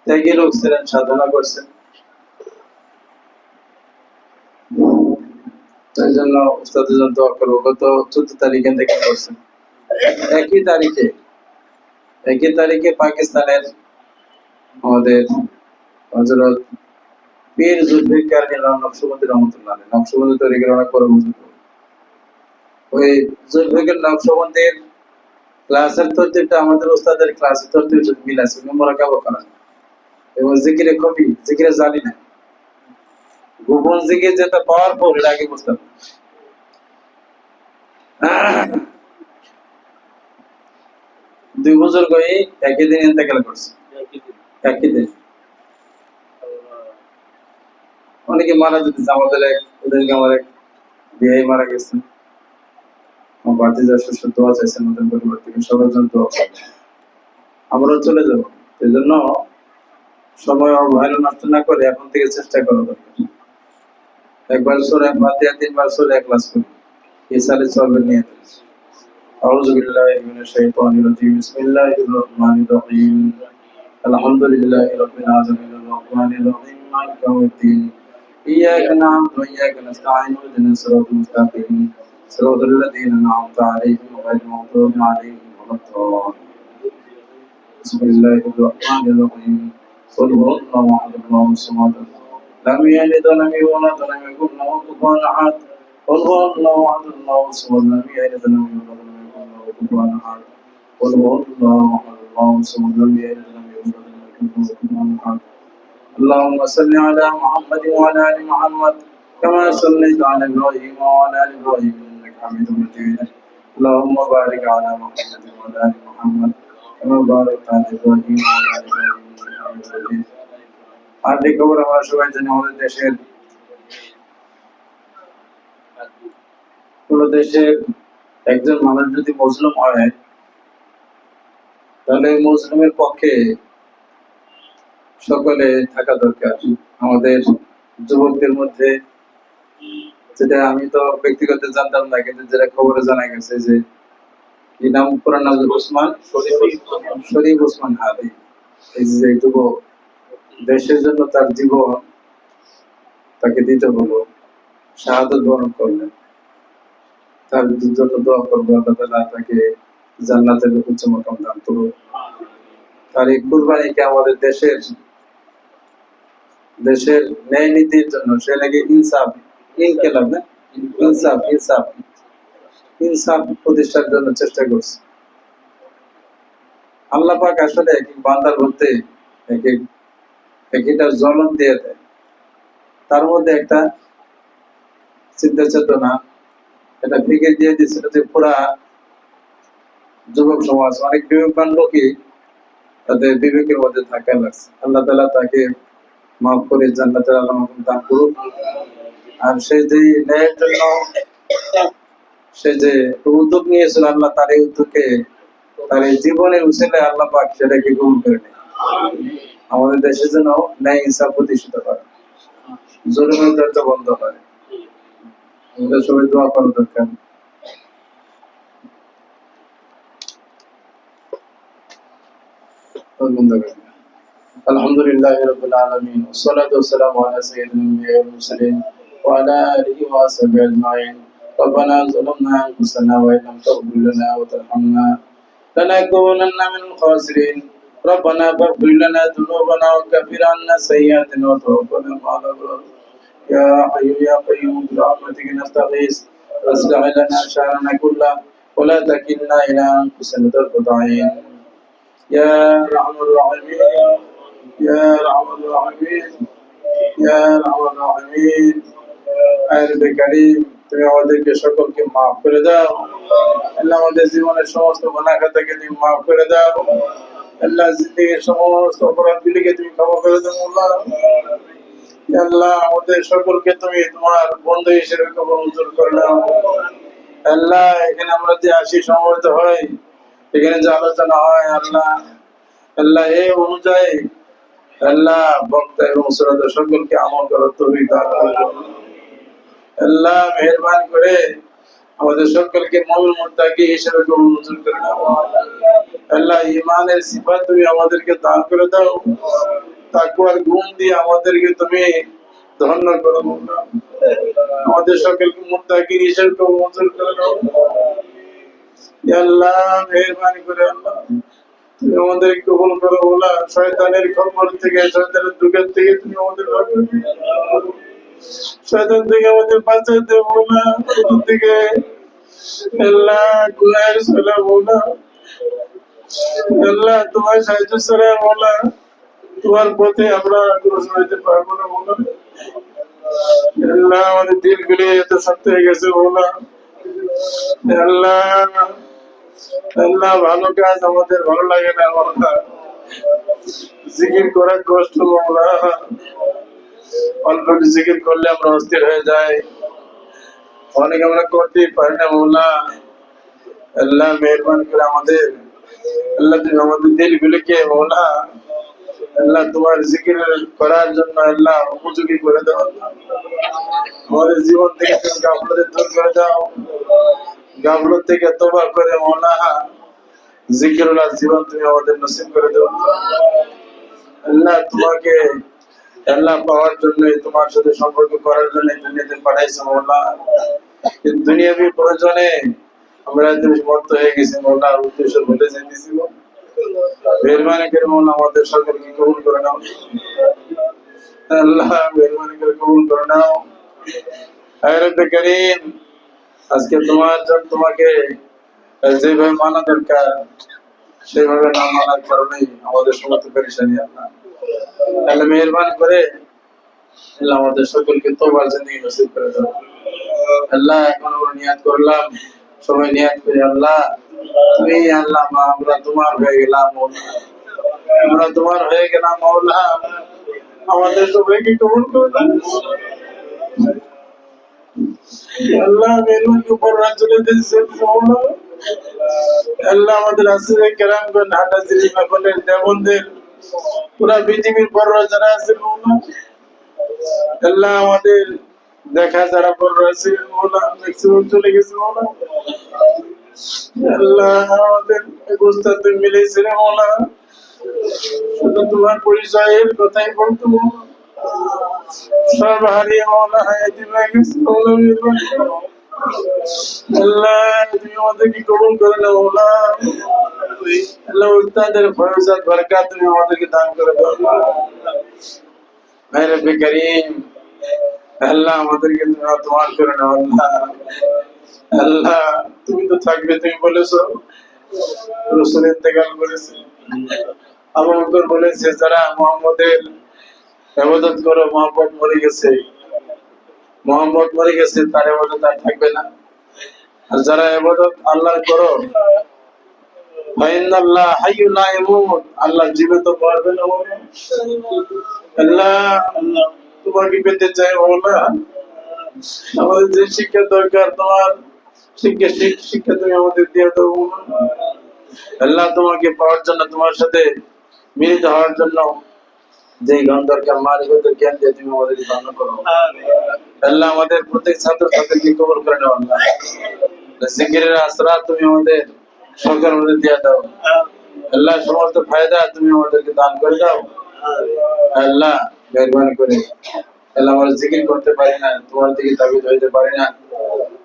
ত্যাগী লোক ছিলেন, সাধনা করছেন। তাই জন্য উস্তাদের জন্য দোয়া করবো। গত 14 তারিখে থেকে করছেন। একই তারিখে পাকিস্তানের আমাদের হযরত পীর জুলফিকার নকশবন্দি রহমতুল্লাহ আলাইহি, নকশবন্দি তরিকার অনেক বড় বুজুর্গ। ওই জুলফিকার নকশবন্দির ক্লাসের তরতিবটা আমাদের উস্তাদের ক্লাসের তরতিবের সাথে মিল আছে। মুরাকাবা করা এবং জিকিরে কবি, জিকিরে জানি না, গোপন জিকির যেটা পাওয়ারফুল এটা আগে বুঝতাম। দুই বুজুর্গ একই দিন ইন্তেকাল করছে, একই দিন। অনেকে মারা যেতেছে। আমাদের ওদেরকে আমার এক বিয়ে মারা গেছে। আমার ভাতিজা শ্বশুর দোয়া চাইছেন আমাদের পরিবার থেকে, সবার জন্য দোয়া। আমরাও চলে যাবো, এই জন্য সময় অবহেলা নষ্ট না করে এখন থেকে চেষ্টা করা দরকার। একবার সূরা ফাতিহা 3 বার সূরা ইখলাস করি, এই সালে চলবে নিয়ে। আউযু বিল্লাহি মিনাশ শাইতানির রাজীম। বিসমিল্লাহির রহমানির রহিম। আলহামদুলিল্লাহি রাব্বিল আলামিন আর-রাহমানির রহিম মালিকি ইয়াউমিদ্দিন। ইয়্যাকা না'বুদু ওয়া ইয়্যাকা নাস্তাঈন ইহদিনাস সিরাতাল মুস্তাকিম সিরাতাল লাযীনা আন'আমতা আলাইহিম গায়রিল মাগদুবি আলাইহিম ওয়ালাদ-দাল্লিন। বিসমিল্লাহির রহমানির রহিম। কুল হুয়াল্লাহু আহাদ আল্লাহুস সামাদ লাম ইয়ালিদ ওয়া লাম ইউলাদ ওয়া লাম ইয়াকুল লাহু কুফুওয়ান আহাদ। কুল হুয়াল্লাহু আহাদ আল্লাহুস সামাদ লাম ইয়ালিদ ওয়া লাম ইউলাদ ওয়া lam yakul lahu kufuwan ahad. قل هو الله احد الله الصمد لم يلد ولم يولد ولم يكن له كفوا احد. اللهم صل على محمد وعلى ال محمد كما صليت على ابراهيم وعلى ال ابراهيم انك حميد مجيد. اللهم بارك على محمد وعلى ال محمد كما باركت على ابراهيم وعلى ال ابراهيم انك حميد مجيد. আর্থিক খবর আমরা সবাই জানি, আমাদের দেশের কোন দেশের একজন মানুষ যদি মুসলিম হয়, তাহলে মুসলিমের পক্ষে সকলে থাকা দরকার। আমাদের যুবকদের মধ্যে, যেটা আমি তো ব্যক্তিগত জানতাম না, কিন্তু যেটা খবরে জানা গেছে যে কি নাম, পুরান নাম ওসমান শরীফ ওসমান হাদি, এই যে যুবক দেশের জন্য তার জীবন তাকে দিতে হলো, শাহাদাত বরণ করলেন। তার জন্য দোয়া করবো, আল্লাহ তাআলা তাকে জান্নাতের উচ্চ মাকাম দান করুন। তার এই কুরবানিকে আমাদের দেশের ন্যায় নীতির জন্য, সে নাকি ইনসাফ, ইনকেলাব না, ইনসাফ ইনসাফ ইনসাফ প্রতিষ্ঠার জন্য চেষ্টা করছে। আল্লাহ পাক আসলে এক এক বান্দার মধ্যে একটা জ্বলন দিয়ে দেয়। তার মধ্যে একটা চিন্তা চেতনা, এটা ফিকে দিয়ে দিচ্ছিল যে পুরা যুবক সমাজ, অনেক বিবেকবান লোকই তাদের বিবেকের মধ্যে থাকা লাগছে। আল্লাহ তাআলা তাকে মাফ করে জান্নাতের আলা মাকাম দান করুন। আর সে যে ন্যায়ের জন্য সে যে উদ্যোগ নিয়েছিল, আল্লাহ তার এই উদ্যোগকে, তার এই জীবনের উসিলে আল্লাহ পাক সেটাকে কবুল করে নেয়। আমাদের দেশে যেন ন্যায় ইনসাফ প্রতিষ্ঠিত হয়, জুলুমের দরজা বন্ধ হয়। আমাদের সবাই দোয়া করা দরকার। আলহামদুলিল্লাহি রাব্বিল আলামিন, ওয়াসসালাতু ওয়াসসালামু আলা সাইয়্যিদিল আম্বিয়া ওয়াল মুরসালিন ওয়া আলা আলিহি ওয়া সাহবিহি আজমাইন। ربنا ظلمنا أنفسنا وإن لم تغفر لنا وترحمنا لنكونن من الخاسرين. ربنا فاغفر لنا ذنوبنا وكفر عنا سيئاتنا وتوفنا مع الأبرار. يا حي يا قيوم برحمتك نستغيث أصلح لنا شأننا كله ولا تكلنا إلى أنفسنا طرفة عين. يا أرحم الراحمين يا أرحم الراحمين يا أرحم الراحمين. আল্লাহ কারীম, তুমি আমাদেরকে সকলকে মাফ করে দাও। আল্লাহ আমাদের জীবনের সমস্ত গুনাহ খাতাকে তুমি মাফ করে দাও। আল্লাহ জিন্দেগীর সমস্ত অপরাধগুলিকে তুমি ক্ষমা করে দাও। আল্লাহ আমাদের সকলকে তুমি তোমার বন্ধু হিসেবে কবুল মঞ্জুর করে নাও। আল্লাহ এখানে আমরা যে আসি, সমবেত হই, এখানে যে আলোচনা হয়, আল্লাহ এই অনুযায়ী আল্লাহ বক্তা এবং শ্রোতা সকলকে আমল করার তৌফিক দান করুন। আল্লাহ মেহেরবানি করে আমাদের সকলকে মুমিন মুত্তাকি হিসেবে কবুল মঞ্জুর করে নাও। আল্লাহ ঈমানের সিফাত তুমি আমাদেরকে দান করে দাও। তাকওয়ার গুণ দিয়ে আমাদেরকে তুমি ধন্য করো। আমাদের সকলকে মুত্তাকি হিসেবে কবুল মঞ্জুর করে নাও। ইয়া আল্লাহ মেহেরবানি করে আল্লাহ তুমি আমাদেরকে কবুল করো। বলা শয়তানের খপ্পর থেকে, শয়তানের দুঃখের থেকে তুমি আমাদের রক্ষা করো। শয়তান থেকে আমাদের বাঁচাতে বলা, শয়তান থেকে আল্লাহ গুনাহের সালা বলা, আল্লাহ তোমার সাহায্য ছাড়া বলা তোমার পথে আমরা অগ্রসর হইতে পারবো না বলা। আল্লাহ আমাদের দিলগুলি এত শক্ত হয়ে গেছে বলা। আল্লাহ ভালো কাজ আমাদের ভালো লাগে না বলা, জিকির করা কষ্ট বলা, অল্প জিকির করলে আমরা অস্থির হয়ে যাই, অনেক আমরা করতেই পারি না মৌলা। আল্লাহ মেহরবানি করে আমাদের, আল্লাহ তুমি আমাদের দিলগুলিকে মৌলা আল্লাহ তোমার জিকির করার জন্য আল্লাহ উপযোগী করে দাও। আমাদের জীবন থেকে তুমি গাফলতি দূর করে দাও। গাফলত থেকে তওবা করে মৌলা জিকিরুল্লাহ জীবন তুমি আমাদের নসিব করে দাও। আল্লাহ তোমাকে আল্লাহ পাওয়ার জন্য, তোমার সাথে সম্পর্ক করার জন্য দুনিয়াতে পাঠাইছো মৌলা। দুনিয়াবি প্রয়োজনে আমরা মত হয়ে গেছি মৌলা, উদ্দেশ্য ভুলে যেতেছি। মেহরবানি করে মৌলা আমাদের সকলকে কবুল করে নাও। আল্লাহ মেহরবানি করে কবুল করে নাও। হে রব্বে কারীম, আজকে তোমার জন্য তোমাকে যেভাবে মানা দরকার সেভাবে না মানার কারণে আমাদের সমস্ত পেরেশানি। আল্লাহ মেহরবানি করে আল্লাহ আমাদের সকলকে তওবার জিন্দেগি নসিব করে দাও। আল্লাহ এখন আমরা নিয়াত করলাম, সবাই নিয়াত করি আল্লাহ তুমি আল্লাহ আমরা তোমার হয়ে গেলাম মৌলা, আমরা তোমার হয়ে গেলাম মৌলা। আমাদের সবাইকে কবুল করে দাও। আল্লাহ মেহরবানি উপর রাজ্যে দিয়েছেন মাওলা। আল্লাহ আমাদের আসলে কেরামগঞ্জ হাটাজিরি মাহফিলের দেবনদের পুরা পৃথিবীর বড় যারা আছেন মাওলা, আল্লাহ আমাদের দেখা যারা বড় আছে মাওলা, ম্যাক্সিমাম চলে গেছে মাওলা। আল্লাহ আমাদের অবস্থা তুমি মিলেছে রে মাওলা, শুধু তোমার পরিচয়ের কথাই বলতো মাওলা। সব হারিয়ে মাওলা হায়াতি হয়ে গেছে মাওলা। আল্লাহ তুমি আমাদেরকে কবুল করে নাও মাওলা। আল্লাহ উস্তাদের ফয়সাল বরকত তুমি আমাদেরকে দান করে দাও। হে রব্বে করিম, আল্লাহ আমাদেরকে তুমি তোমার করে নাও আল্লাহ। আল্লাহ তুমি তো থাকবে, তুমি বলেছো রাসূল ইন্তেকাল করেছে, আবু বকর বলেছে যারা মুহাম্মদের ইবাদত করো মুহাম্মদ মরে গেছে, মুহাম্মদ মরে গেছে, তার ইবাদত আর থাকবে না। আর যারা ইবাদত আল্লাহর করো ফাইনাল্লাহ হাইয়্যুন লা ইয়ামুত, আল্লাহ জীবিত করবে না মাওলা। আল্লাহ তোমাকে পেতে চাই মাওলা। আমাদের যে শিক্ষা দরকার তোমার শিক্ষা তুমি আমাদের দিয়ে দাও মাওলা। আল্লাহ তোমাকে পাওয়ার জন্য, তোমার সাথে মিলিত হওয়ার জন্য যে জ্ঞান দরকার মারিফতের জ্ঞান দিয়ে তুমি আমাদেরকে দান করো। আল্লাহ আমাদের প্রত্যেক ছাত্র ছাত্রীকে কবুল করে নাও আল্লাহ। জিকিরের আসরাত তুমি আমাদের সকলের মধ্যে দিয়ে দাও আল্লাহ। সমস্ত ফায়দা তুমি আমাদেরকে দান করে দাও আল্লাহ। মেহরবানি করে আল্লাহ আমরা জিকির করতে পারি না, তোমার দিকে তাবিদ হইতে পারি না।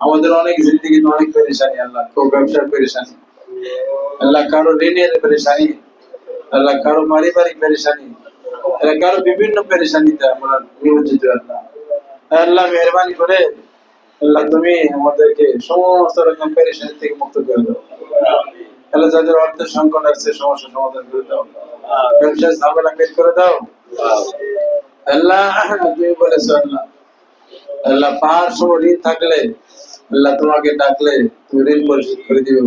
আমাদের অনেক জিন্দেগিতে অনেক পেরেশানি আল্লাহ, কেউ ব্যবসার পেরেশানি আল্লাহ, কারো ঋণের পেরেশানি আল্লাহ, কারো পারিবারিক পেরেশানি আল্লাহ, কারো বিভিন্ন পেরেশানিতে আমরা নিয়োজিত আল্লাহ। আল্লাহ মেহরবানি করে আল্লাহ তুমি আমাদেরকে সমস্ত রকম পেরেশানি থেকে মুক্ত করে দাও আল্লাহ। যাদের অর্থের সংকট আছে সমস্যা সমাধান করে দাও, ব্যবসায় ঝামেলা বের করে দাও আল্লাহ। তুমি বলেছো আল্লাহ, আল্লাহ পাহাড় সম ঋণ থাকলে আল্লাহ তোমাকে ডাকলে তুমি ঋণ পরিশোধ করে দিবে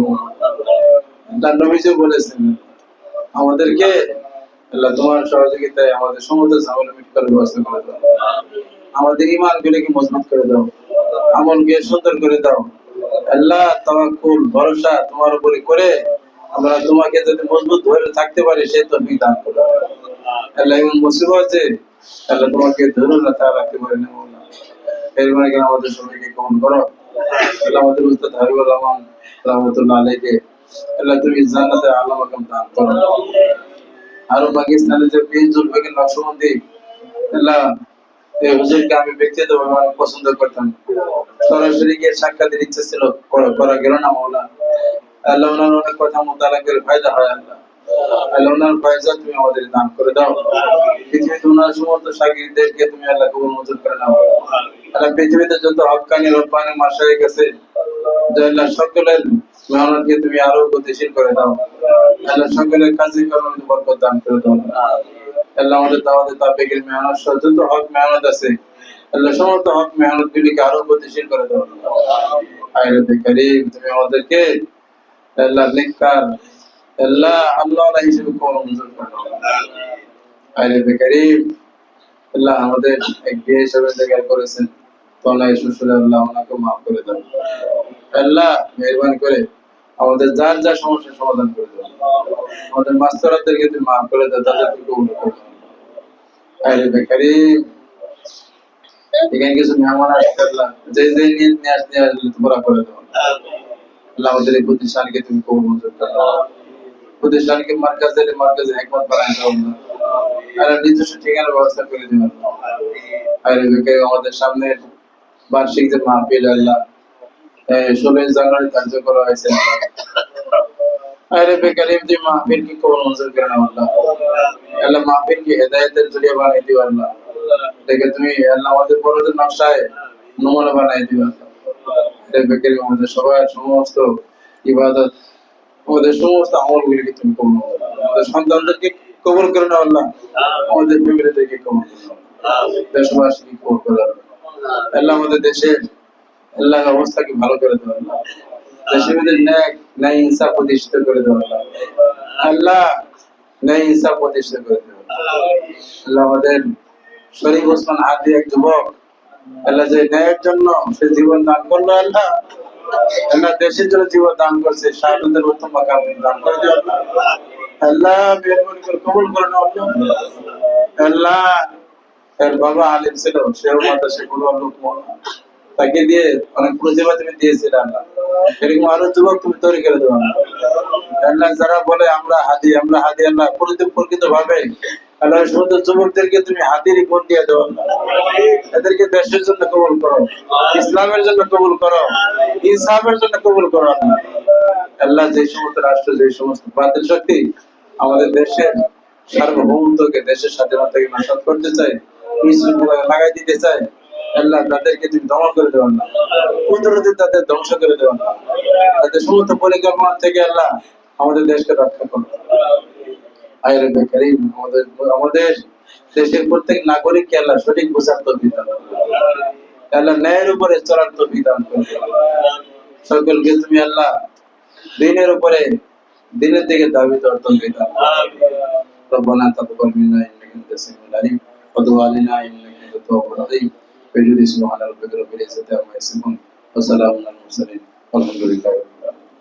আল্লাহ। নবীজি বলেছেন আমাদেরকে আল্লাহ তোমার সহযোগিতায় আমাদের সমস্ত ঝামেলা মিট করার ব্যবস্থা করে দাও। আমাদের ঈমান গুলোকে মজবুত করে দাও, আমলকে সুন্দর করে দাও আল্লাহ। তাওয়াক্কুল ভরসা তোমার উপরে করে আমরা তোমাকে যদি মজবুত ধরে থাকতে পারি সেই তৌফিক দান করো আল্লাহ। এমন মুসিবতে আল্লাহ তোমাকে ধরে রাখতে পারি না মাওলা। মেহরবানি করে আমাদের সবাইকে কবুল করো আল্লাহ। আমাদের উস্তাদ হাবিবুর রহমান রাহমাতুল্লাহ আলাইহি আল্লাহ তুমি জান্নাতে আলা মাকাম দান করো। আর পাকিস্তানে যে বীর জুলফিকার নকশবন্দি আল্লাহ, এই হুজুরকে আমি ব্যক্তিগতভাবে অনেক পছন্দ করতাম, সরাসরি গিয়ে সাক্ষাতের ইচ্ছা ছিল, করা গেল না মাওলা। আল্লাহ ওনার অনেক কথা মোতালা করে ফায়দা হয় আল্লাহ। আল্লাহ ওনার ফায়দা তুমি আমাদের দান করে দাও। পৃথিবীতে ওনার সমস্ত শাগিরদেরকে তুমি আল্লাহ কবুল মঞ্জুর করে নাও আল্লাহ। পৃথিবীতে যত হক্কানি রব্বানি মাশায়েখ আছে আল্লাহ, সকলের মেহনতকে তুমি আরো গতিশীল করে দাও আল্লাহ। সকলের কাজে কর্মে বরকত দান করে দাও আল্লাহ। আমাদের দাওয়াতে তাবলীগের মেহনত সহ যত হক মেহনত আছে আল্লাহ, সমস্ত হক মেহনত গুলিকে আরো গতিশীল করে দাও আল্লাহ। করিম তুমি আমাদেরকে আল্লাহ নেককার আল্লাহ আল্লাহ হিসেবে কবুল মঞ্জুর করে দাও আল্লাহ। করিম আল্লাহ আমাদের এক বিয়ে হিসেবে ইন্তেকাল করেছেন তনাই শ্বশুর আল্লাহ, ওনাকে মাফ করে দাও আল্লাহ। মেহরবানি করে আমাদের যার যা সমস্যার সমাধান করে দাও। আমাদের মাস্টারদেরকে তুমি মাফ করে দাও, তাদেরকে কবুল করে দাও আল্লাহ। করিম এখানে কিছু মেহমান আসছে আল্লাহ, যে নিয়ত নিয়ে আসলে তোমরা করে দাও আল্লাহ। আমাদের এই প্রতিষ্ঠানকে তুমি কবুল মঞ্জুর করে দাও। প্রতিষ্ঠানকে মার্কাজে হিকমত বানায় দাও আল্লাহ। নিজস্ব ঠিকানার ব্যবস্থা করে দিও আল্লাহ। আমাদের সামনে বার্ষিক যে মাহফিল আল্লাহ 16 জানুয়ারি ধার্য করা হয়েছে আল্লাহ। বেকারিম যে মাহফিল কি কবুল মঞ্জুর করে নাও আল্লাহ। আল্লাহ মাহফিল কি হেদায়েতের জরিয়া বানিয়ে দিও আল্লাহ। দেখে তুমি আল্লাহ আমাদের বড়দের নকশায় নমুনা বানিয়ে দিও আল্লাহ। বেকারিম আমাদের সবার সমস্ত ইবাদত, আমাদের সমস্ত আমলগুলিকে তুমি কবুল করো। আমাদের সন্তানদেরকে কবুল করে নাও আল্লাহ। আমাদের ফ্যামিলিদেরকে কবুল করে নাও, দেশবাসীকে কবুল করে নাও আল্লাহ। আমাদের দেশের আল্লাহ অবস্থাকে ভালো করে দাও আল্লাহ। দেশের মধ্যে ন্যায় ইনসাফ প্রতিষ্ঠিত করে দাও আল্লাহ। আল্লাহ ন্যায় ইনসাফ প্রতিষ্ঠিত করে দাও আল্লাহ। আমাদের শরীফ ওসমান হাদি এক যুবক, আল্লাহ যে ন্যায়ের জন্য সে জীবন দান করলো, আল্লাহ আল্লাহ দেশের জন্য জীবন দান করছে, শাহাদাতের উত্তম মাকাম দান করে দিও আল্লাহ। আল্লাহ মেহরবানি করে কবুল করে নাও আল্লাহ। আল্লাহ এর বাবা আলিম ছিল, সেও মাদ্রাসা কোনো লোক তাকে দিয়ে অনেক প্রতিভা তুমি দিয়েছিলে আল্লাহ, এরকম আরো যুবক তুমি তৈরি করে দেবো আল্লাহ। যারা বলে আমরা হাদি আমরা হাদি, আল্লাহ প্রকৃত ভাবে আল্লাহ সমস্ত যুবকদেরকে তুমি হাদির গুণ দিয়ে দেবো আল্লাহ। এদেরকে দেশের জন্য কবুল করো, ইসলামের জন্য কবুল করো, ইনসাফের জন্য কবুল করো আল্লাহ। আল্লাহ যে সমস্ত রাষ্ট্র, যে সমস্ত বাতিল শক্তি আমাদের দেশের সার্বভৌমত্বকে, দেশের স্বাধীনতাকে নস্বাত করতে চায়, লাগাই দিতে চায়, আল্লাহ তাদেরকে তুমি দমন করে দেও না, কুদরতে তাদের ধ্বংস করে দেও না, তাদের সমস্ত পরিকল্পনা থেকে আল্লাহ আমাদের দেশকে রক্ষা করো। আয় রব্বে কারীম, আমাদের দেশের প্রত্যেক নাগরিককে আল্লাহ সঠিক বোঝার তৌফিক দান করো আল্লাহ, ন্যায়ের উপরে চলার তৌফিক দান করো। সকলকে তুমি আল্লাহ দিনের উপরে, দিনের দিকে দাবিত তৌফিক দান করো। ربنا تقبل منا انك انت السميع العليم وتب علينا انك انت التواب الرحيم بجود سبحان ربك رب العزة عما يصفون وسلام على المرسلين والحمد لله رب العالمين.